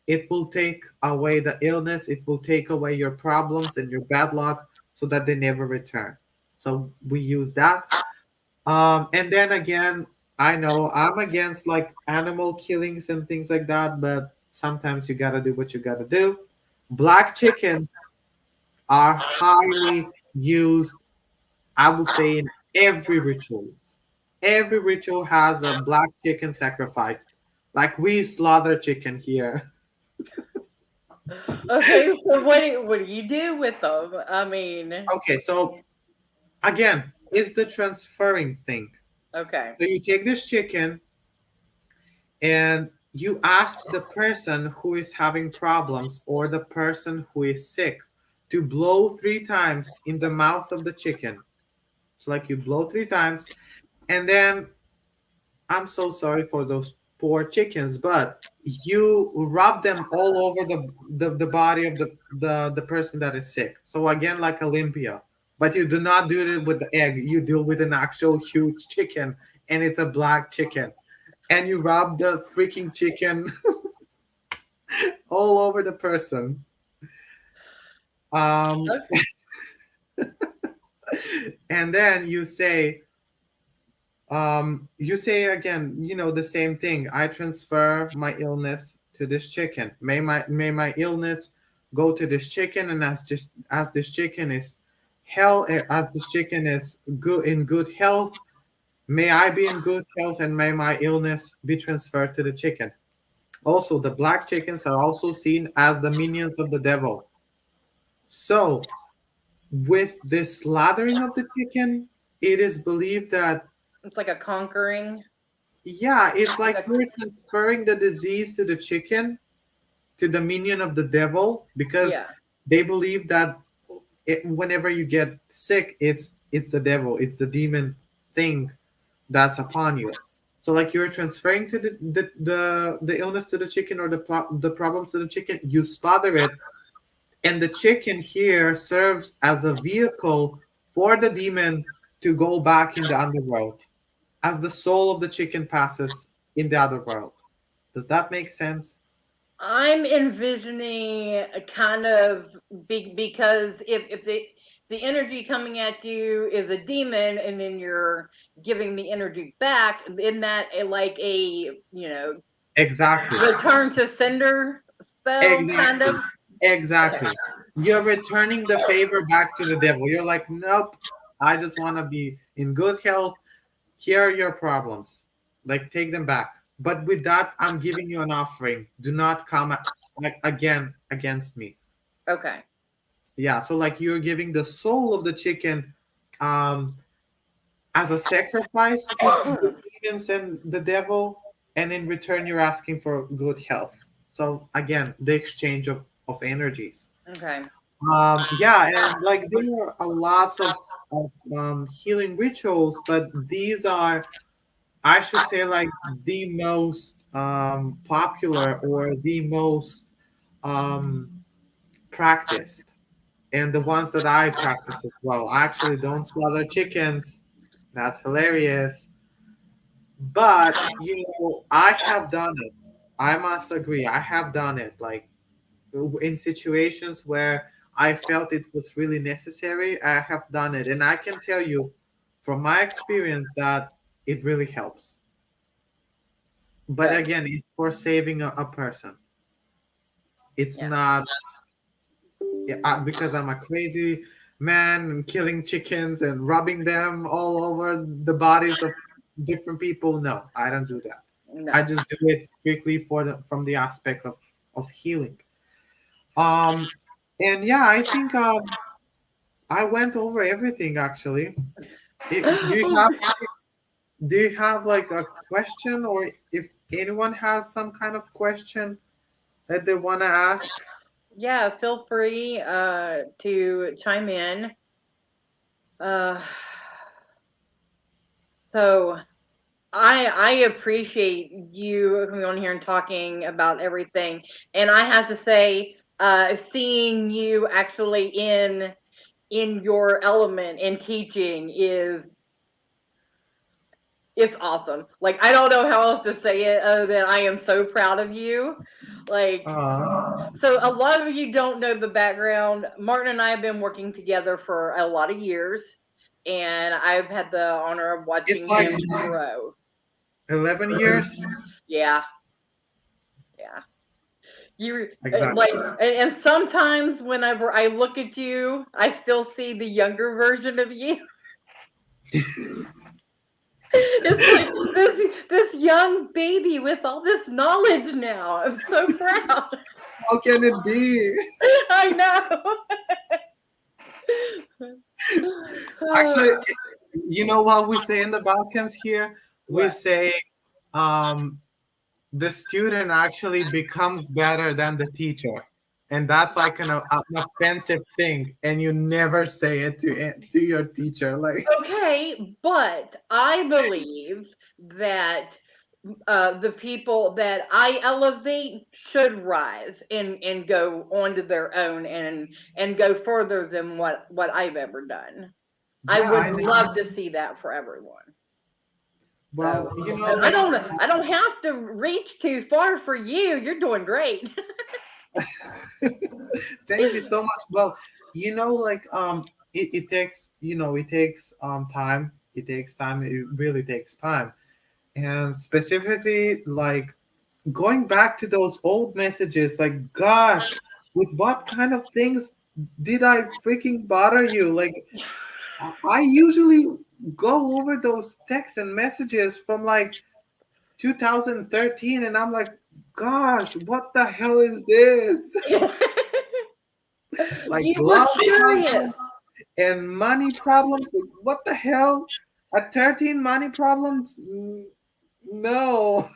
it will take away the illness, it will take away your problems and your bad luck so that they never return. So we use that. And then again, I know I'm against like animal killings and things like that, but sometimes you gotta do what you gotta do. Black chickens are highly used, I will say, in every ritual. Every ritual has a black chicken sacrificed. Like we slaughter chicken here. Okay. So what do you do with them? I mean, Okay, so again, it's the transferring thing. okay. So you take this chicken and you ask the person who is having problems or the person who is sick to blow three times in the mouth of the chicken. So like you blow three times, and then I'm so sorry for those poor chickens, but you rub them all over the body of the person that is sick. So again, like Olympia, but you do not do it with the egg. You deal with an actual huge chicken, and it's a black chicken, and you rub the freaking chicken all over the person. Um, Okay. and then you say again, the same thing. I transfer my illness to this chicken. May my illness go to this chicken, and as this chicken is as this chicken is good in good health, may I be in good health, and may my illness be transferred to the chicken. Also, the black chickens are also seen as the minions of the devil. So, with this slaughtering of the chicken, it is believed that, It's like a conquering. yeah, it's like Okay. you're transferring the disease to the chicken, to the minion of the devil, because Yeah. they believe that whenever you get sick, it's the devil, it's the demon thing that's upon you. So like you're transferring to the illness to the chicken, or the problems to the chicken. You slaughter it, and the chicken here serves as a vehicle for the demon to go back in the underworld, as the soul of the chicken passes in the other world. Does that make sense? I'm envisioning a kind of big, because if the energy coming at you is a demon, and then you're giving the energy back, isn't that like a, Exactly. return to sender spell kind of? Exactly. Exactly. You're returning the favor back to the devil. You're like, nope, I just want to be in good health. Here are your problems. Like, take them back. But with that, I'm giving you an offering. Do not come like again against me. Okay. Yeah. So like you're giving the soul of the chicken um, as a sacrifice to the demons and the devil, and in return you're asking for good health. So again, the exchange of energies. Okay. Yeah, and like there are a lots of healing rituals, but these are, I should say, like the most popular or the most um, practiced, and the ones that I practice as well. I actually don't slaughter chickens. That's hilarious. But I have done it. I must agree. I have done it. Like in situations where I felt it was really necessary, I have done it. And I can tell you from my experience that it really helps. But Good. again, it's for saving a person. It's Yeah. not because I'm a crazy man and killing chickens and rubbing them all over the bodies of different people. No, I don't do that. I No. just do it strictly from the aspect of healing. Um, and yeah, I think I went over everything actually. Do you have like a question, or if anyone has some kind of question that they want to ask? Yeah, feel free to chime in. Uh, so I appreciate you coming on here and talking about everything. And I have to say, seeing you actually in your element in teaching is it's awesome. Like I don't know how else to say it other than I am so proud of you. Like Uh, so a lot of you don't know the background. Martin and I have been working together for a lot of years and I've had the honor of it's watching like him grow. 11 years. Yeah, yeah. You like, Exactly. and sometimes whenever I look at you, I still see the younger version of you. It's like this young baby with all this knowledge now. I'm so proud. How can it be? I know. Actually, you know what we say in the Balkans here? We What? say um, the student actually becomes better than the teacher. And that's like an offensive thing. And you never say it to your teacher. Like, Okay, but I believe that the people that I elevate should rise and go onto their own and go further than what I've ever done. I yeah, would I know. love to see that for everyone. So Well, and like, I don't have to reach too far for you. You're doing great. thank you so much. Well, like, it takes, it takes time. It takes time. It really takes time. And specifically, like, going back to those old messages, like, gosh, with what kind of things did I freaking bother you? Like, I usually go over those texts and messages from like 2013, and I'm like, gosh, what the hell is this? Like, You were love curious. problems and money problems. Like, what the hell? At 13, money problems? No.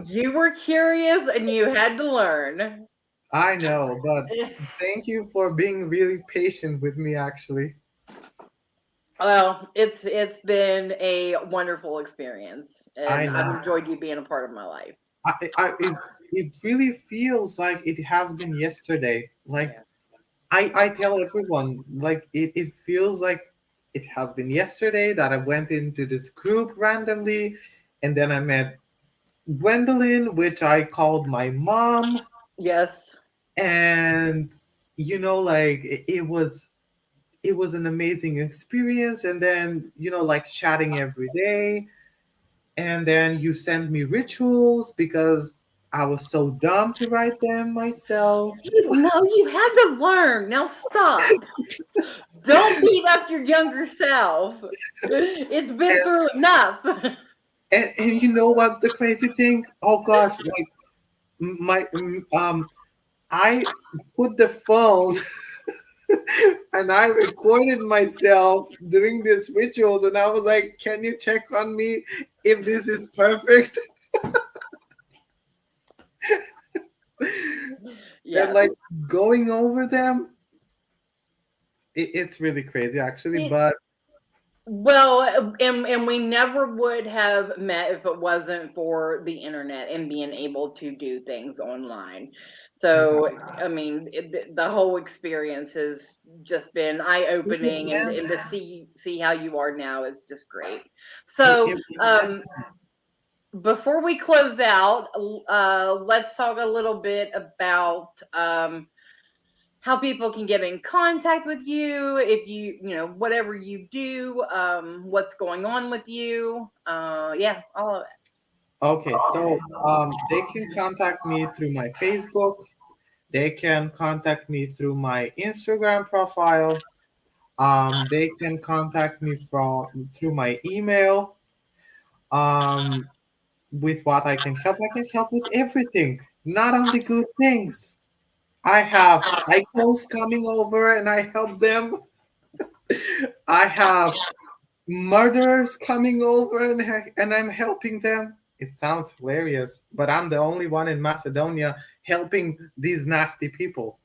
You were curious and you had to learn. I know, but thank you for being really patient with me, actually. Well, it's been a wonderful experience, I and I've know. enjoyed you being a part of my life. It really feels like it has been yesterday. Like, Yeah. I tell everyone, like, it feels like it has been yesterday that I went into this group randomly, and then I met Gwendolyn, which I called my mom, Yes. and like, it was an amazing experience. And then, like, chatting every day, and then you send me rituals because I was so dumb to write them myself. No, you had to learn. Now stop. Don't beat up your younger self. It's been through enough. And you know what's the crazy thing? Oh gosh, like, my I put the phone and I recorded myself doing these rituals, and I was like, can you check on me if this is perfect? And Yes. like, going over them, it's really crazy, actually. It, But well, and we never would have met if it wasn't for the internet and being able to do things online. So, exactly, I mean, the whole experience has just been eye it was opening, meant. and to see how you are now is just great. It, So, it was meant. before we close out, let's talk a little bit about how people can get in contact with you if whatever you do, what's going on with you. Yeah, all of Okay, so they can contact me through my Facebook. They can contact me through my Instagram profile. They can contact me through my email. Um, with what I can help with everything, not only good things. I have psychos coming over and I help them. I have murderers coming over and I'm helping them. It sounds hilarious, but I'm the only one in Macedonia helping these nasty people.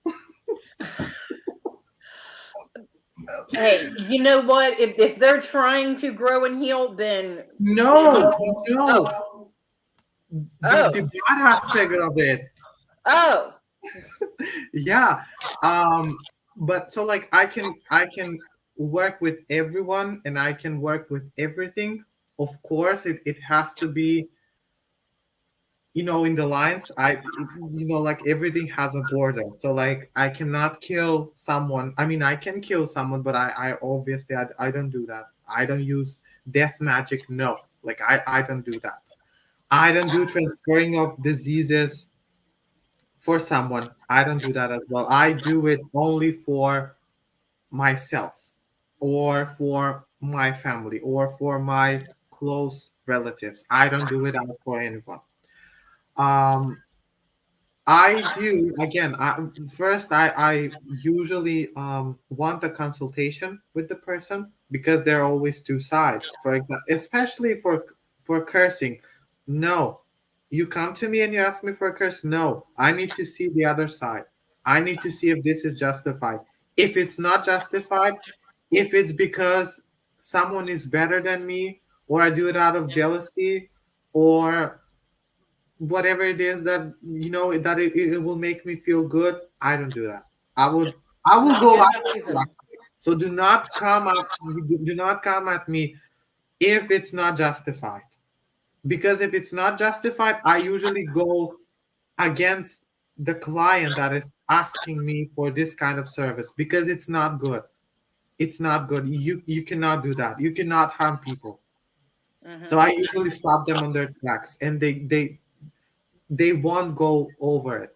Hey, you know what? If they're trying to grow and heal, then No, no, oh, the oh, bad aspect of it. oh. Yeah. Um, but so like I can work with everyone and I can work with everything. Of course, it has to be, in the lines. Like everything has a border. So like I cannot kill someone. I mean, I can kill someone, but I obviously I don't do that. I don't use death magic. No, like I don't do that. I don't do transferring of diseases for someone. I don't do that as well. I do it only for myself or for my family or for my close relatives. I don't do it out for anyone. Um, I do again. First, I usually want a consultation with the person because there are always two sides. For example, especially for cursing. No, you come to me and you ask me for a curse. No, I need to see the other side. I need to see if this is justified. If it's not justified, if it's because someone is better than me, or I do it out of jealousy, or whatever it is that that it will make me feel good, I don't do that. I will Not go good enough after you, reason. actually. So do not come at me if it's not justified, because if it's not justified I usually go against the client that is asking me for this kind of service, because it's not good. It's not good. You cannot do that. You cannot harm people. So I Hmm. usually stop them on their tracks, and they won't go over it.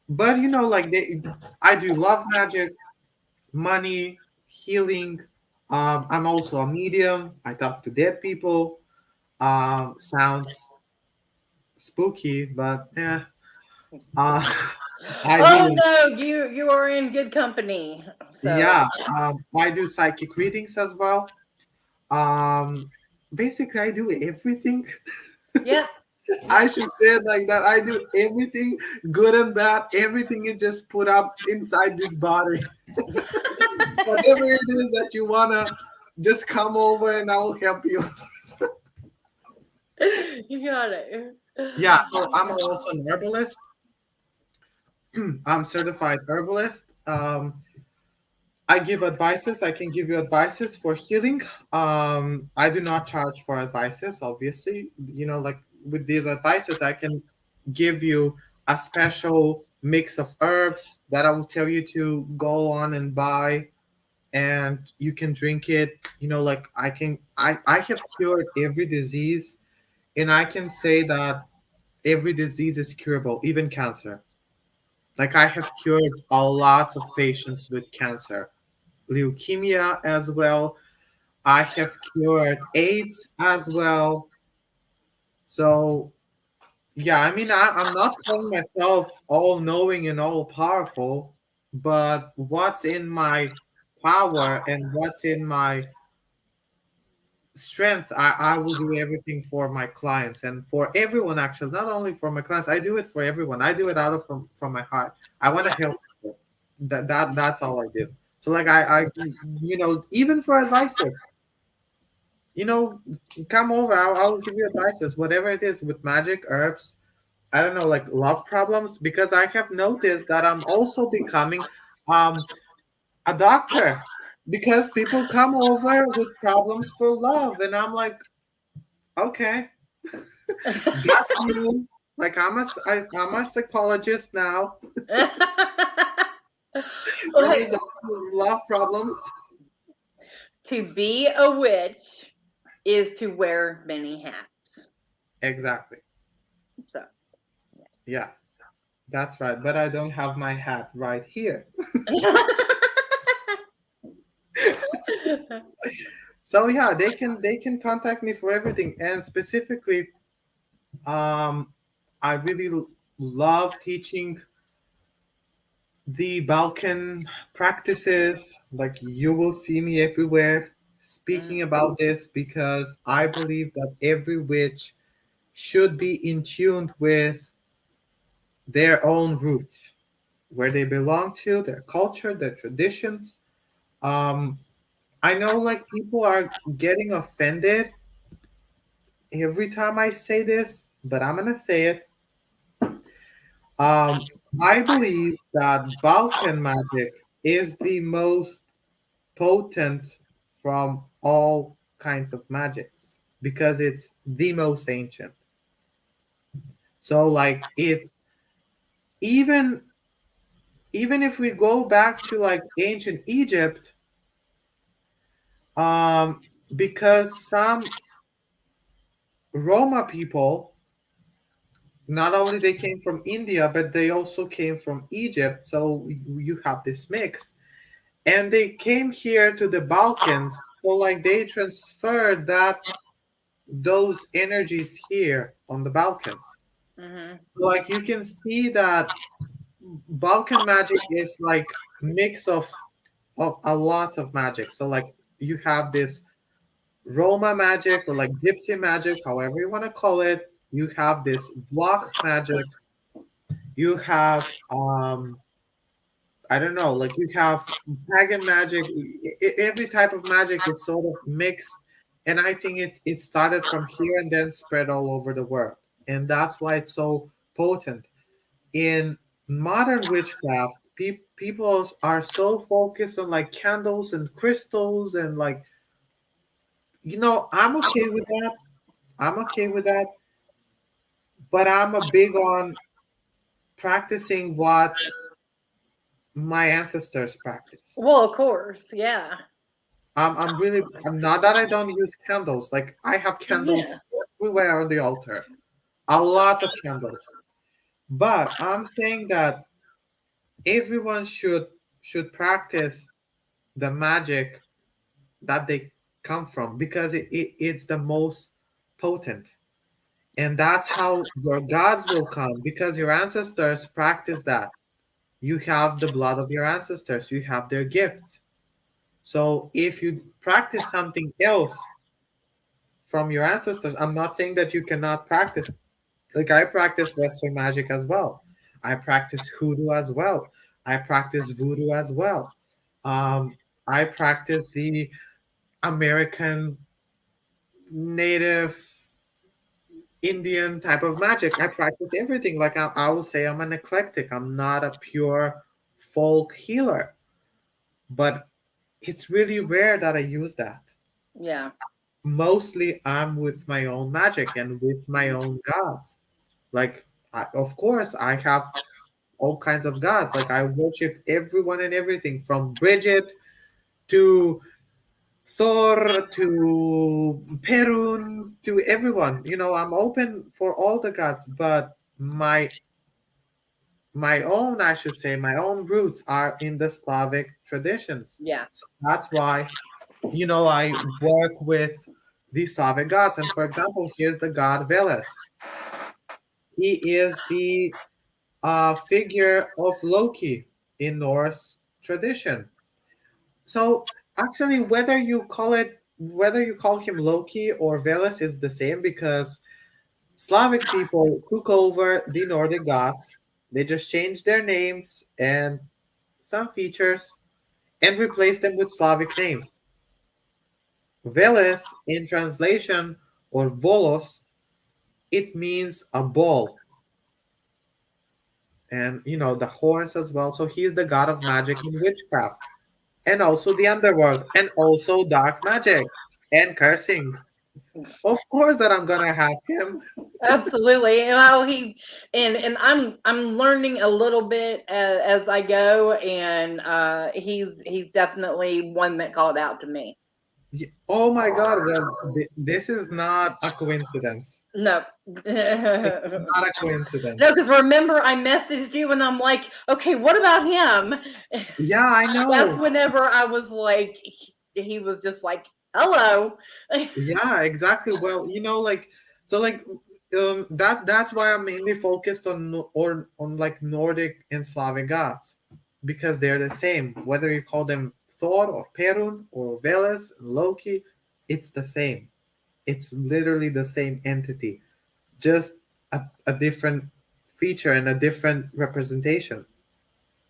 But like I do love magic, money, healing. I'm also a medium. I talk to dead people. Sounds spooky, but yeah. Uh, I Oh do. no, you are in good company. So Yeah. I do psychic readings as well. Um, Basically, I do everything. yeah. I should say it like that. I do everything, good and bad. Everything you just put up inside this body. Whatever it is that you wanna, just come over and I will help you. You got it. Yeah, so I'm also an herbalist. I'm certified herbalist. I give advices. I can give you advices for healing. I do not charge for advices, obviously. Like with these advices, I can give you a special mix of herbs that I will tell you to go on and buy, and you can drink it. Like I have cured every disease, and I can say that every disease is curable, even cancer. Like I have cured a lots of patients with cancer, leukemia as well. I have cured AIDS as well. So yeah, I mean, I'm not calling myself all knowing and all powerful, but what's in my power and what's in my strength, I will do everything for my clients and for everyone, actually, not only for my clients. I do it for everyone. I do it out of from my heart. I want to Yeah. help people. That's all I do. So like even for advices, you know come over. I'll give you advices, whatever it is, with magic, herbs. I don't know, like love problems, because I have noticed that I'm also becoming um a doctor, because people come over with problems for love, and I'm like, okay, that's you. Like I'm a psychologist now. Well, That hey, resolves love problems. to be a witch is to wear many hats. Exactly. So, Yeah, that's right. But I don't have my hat right here. So yeah, they can contact me for everything, and specifically, um, I really love teaching the Balkan practices. Like you will see me everywhere speaking about this because I believe that every witch should be in tune with their own roots, where they belong to, their culture, their traditions. Um, I know like people are getting offended every time I say this, but I'm gonna say it. Um, I believe that Balkan magic is the most potent from all kinds of magics because it's the most ancient. So like it's even even if we go back to like ancient Egypt, um, because some Roma people not only they came from India, but they also came from Egypt. So you have this mix, and they came here to the Balkans. So like they transferred that those energies here on the Balkans. Mm-hmm. Like you can see that Balkan magic is like mix of a lot of magic. So like you have this Roma magic or like gypsy magic, however you want to call it. You have this Vlach magic. You have I don't know, like you have pagan magic. Every type of magic is sort of mixed, and I think it started from here and then spread all over the world, and that's why it's so potent. In modern witchcraft, people are so focused on like candles and crystals and like I'm okay with that. I'm okay with that, but I'm a big on practicing what my ancestors practice. Well, of course, yeah, I'm not that I don't use candles. Like I have candles yeah, everywhere on the altar, a lot of candles. But I'm saying that everyone should practice the magic that they come from because it's the most potent. And that's how your gods will come because your ancestors practice that. You have the blood of your ancestors, you have their gifts. So if you practice something else from your ancestors, I'm not saying that you cannot practice. Like I practice Western magic as well. I practice hoodoo as well. I practice voodoo as well. I practice the American native Indian type of magic. I practice everything. Like I will say I'm an eclectic. I'm not a pure folk healer, but it's really rare that I use that. yeah, Mostly I'm with my own magic and with my own gods. Like, of course, I have all kinds of gods. Like, I worship everyone and everything from Bridget to Thor to Perun to everyone. I'm open for all the gods, but my own, I should say, my own roots are in the Slavic traditions. yeah, So that's why, I work with the Slavic gods. And for example, here's the god Veles. He is the figure of Loki in Norse tradition. So actually, whether you call him Loki or Veles, is the same because Slavic people took over the Nordic gods. They just changed their names and some features and replaced them with Slavic names. Veles, in translation, or Volos, it means a ball, and the horns as well. So he's the god of magic and witchcraft, and also the underworld, and also dark magic and cursing. Of course, that I'm gonna have him. absolutely. And I'm learning a little bit as I go, and he's definitely one that called out to me. Oh my God! Well, this is not a coincidence. No. It's No, not a coincidence. because remember I messaged you and I'm like, okay, what about him? Yeah, I That's know. whenever I was like, he was just like, hello. Yeah, exactly. Well, like so, like that's why I'm mainly focused on or on like Nordic and Slavic gods because they're the same. Whether you call them Thor or Perun or Veles, Loki, it's the same. It's literally the same entity, just a different feature and a different representation.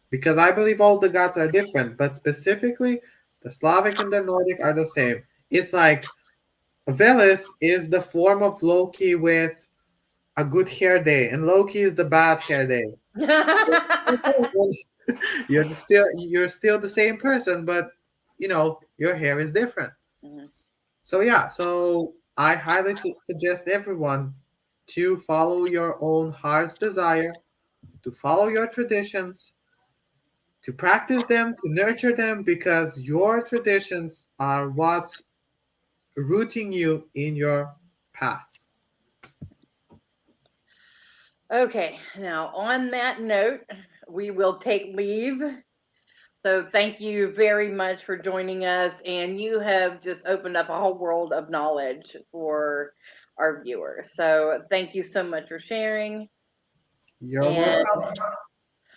Because I believe all the gods are different, but specifically the Slavic and the Nordic are the same. It's like Veles is the form of Loki with a good hair day, and Loki is the bad hair day. You're still the same person, but your hair is different. Mhm. So yeah, so I highly suggest everyone to follow your own heart's desire, to follow your traditions, to practice them, to nurture them, because your traditions are what's rooting you in your path. Okay, now on that note, we will take leave. So thank you very much for joining us, and you have just opened up a whole world of knowledge for our viewers. So thank you so much for sharing. You're And welcome.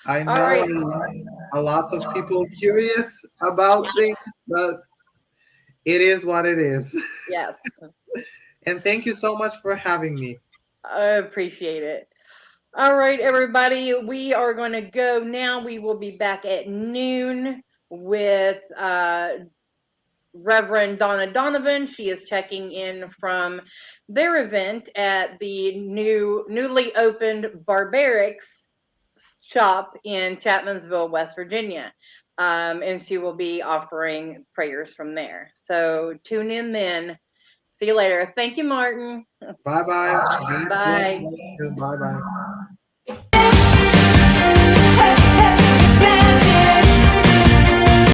I all know right, a lots of people curious about things, but it is what it is. yes, And thank you so much for having me. I appreciate it. All right, everybody, we are going to go now. We will be back at noon with Reverend Donna Donovan. She is checking in from their event at the newly opened Barbarics shop in Chapmansville, West Virginia. And she will be offering prayers from there. So tune in then. See you later. Thank you, Martin. Bye bye. God bless Bye. you. Bye bye.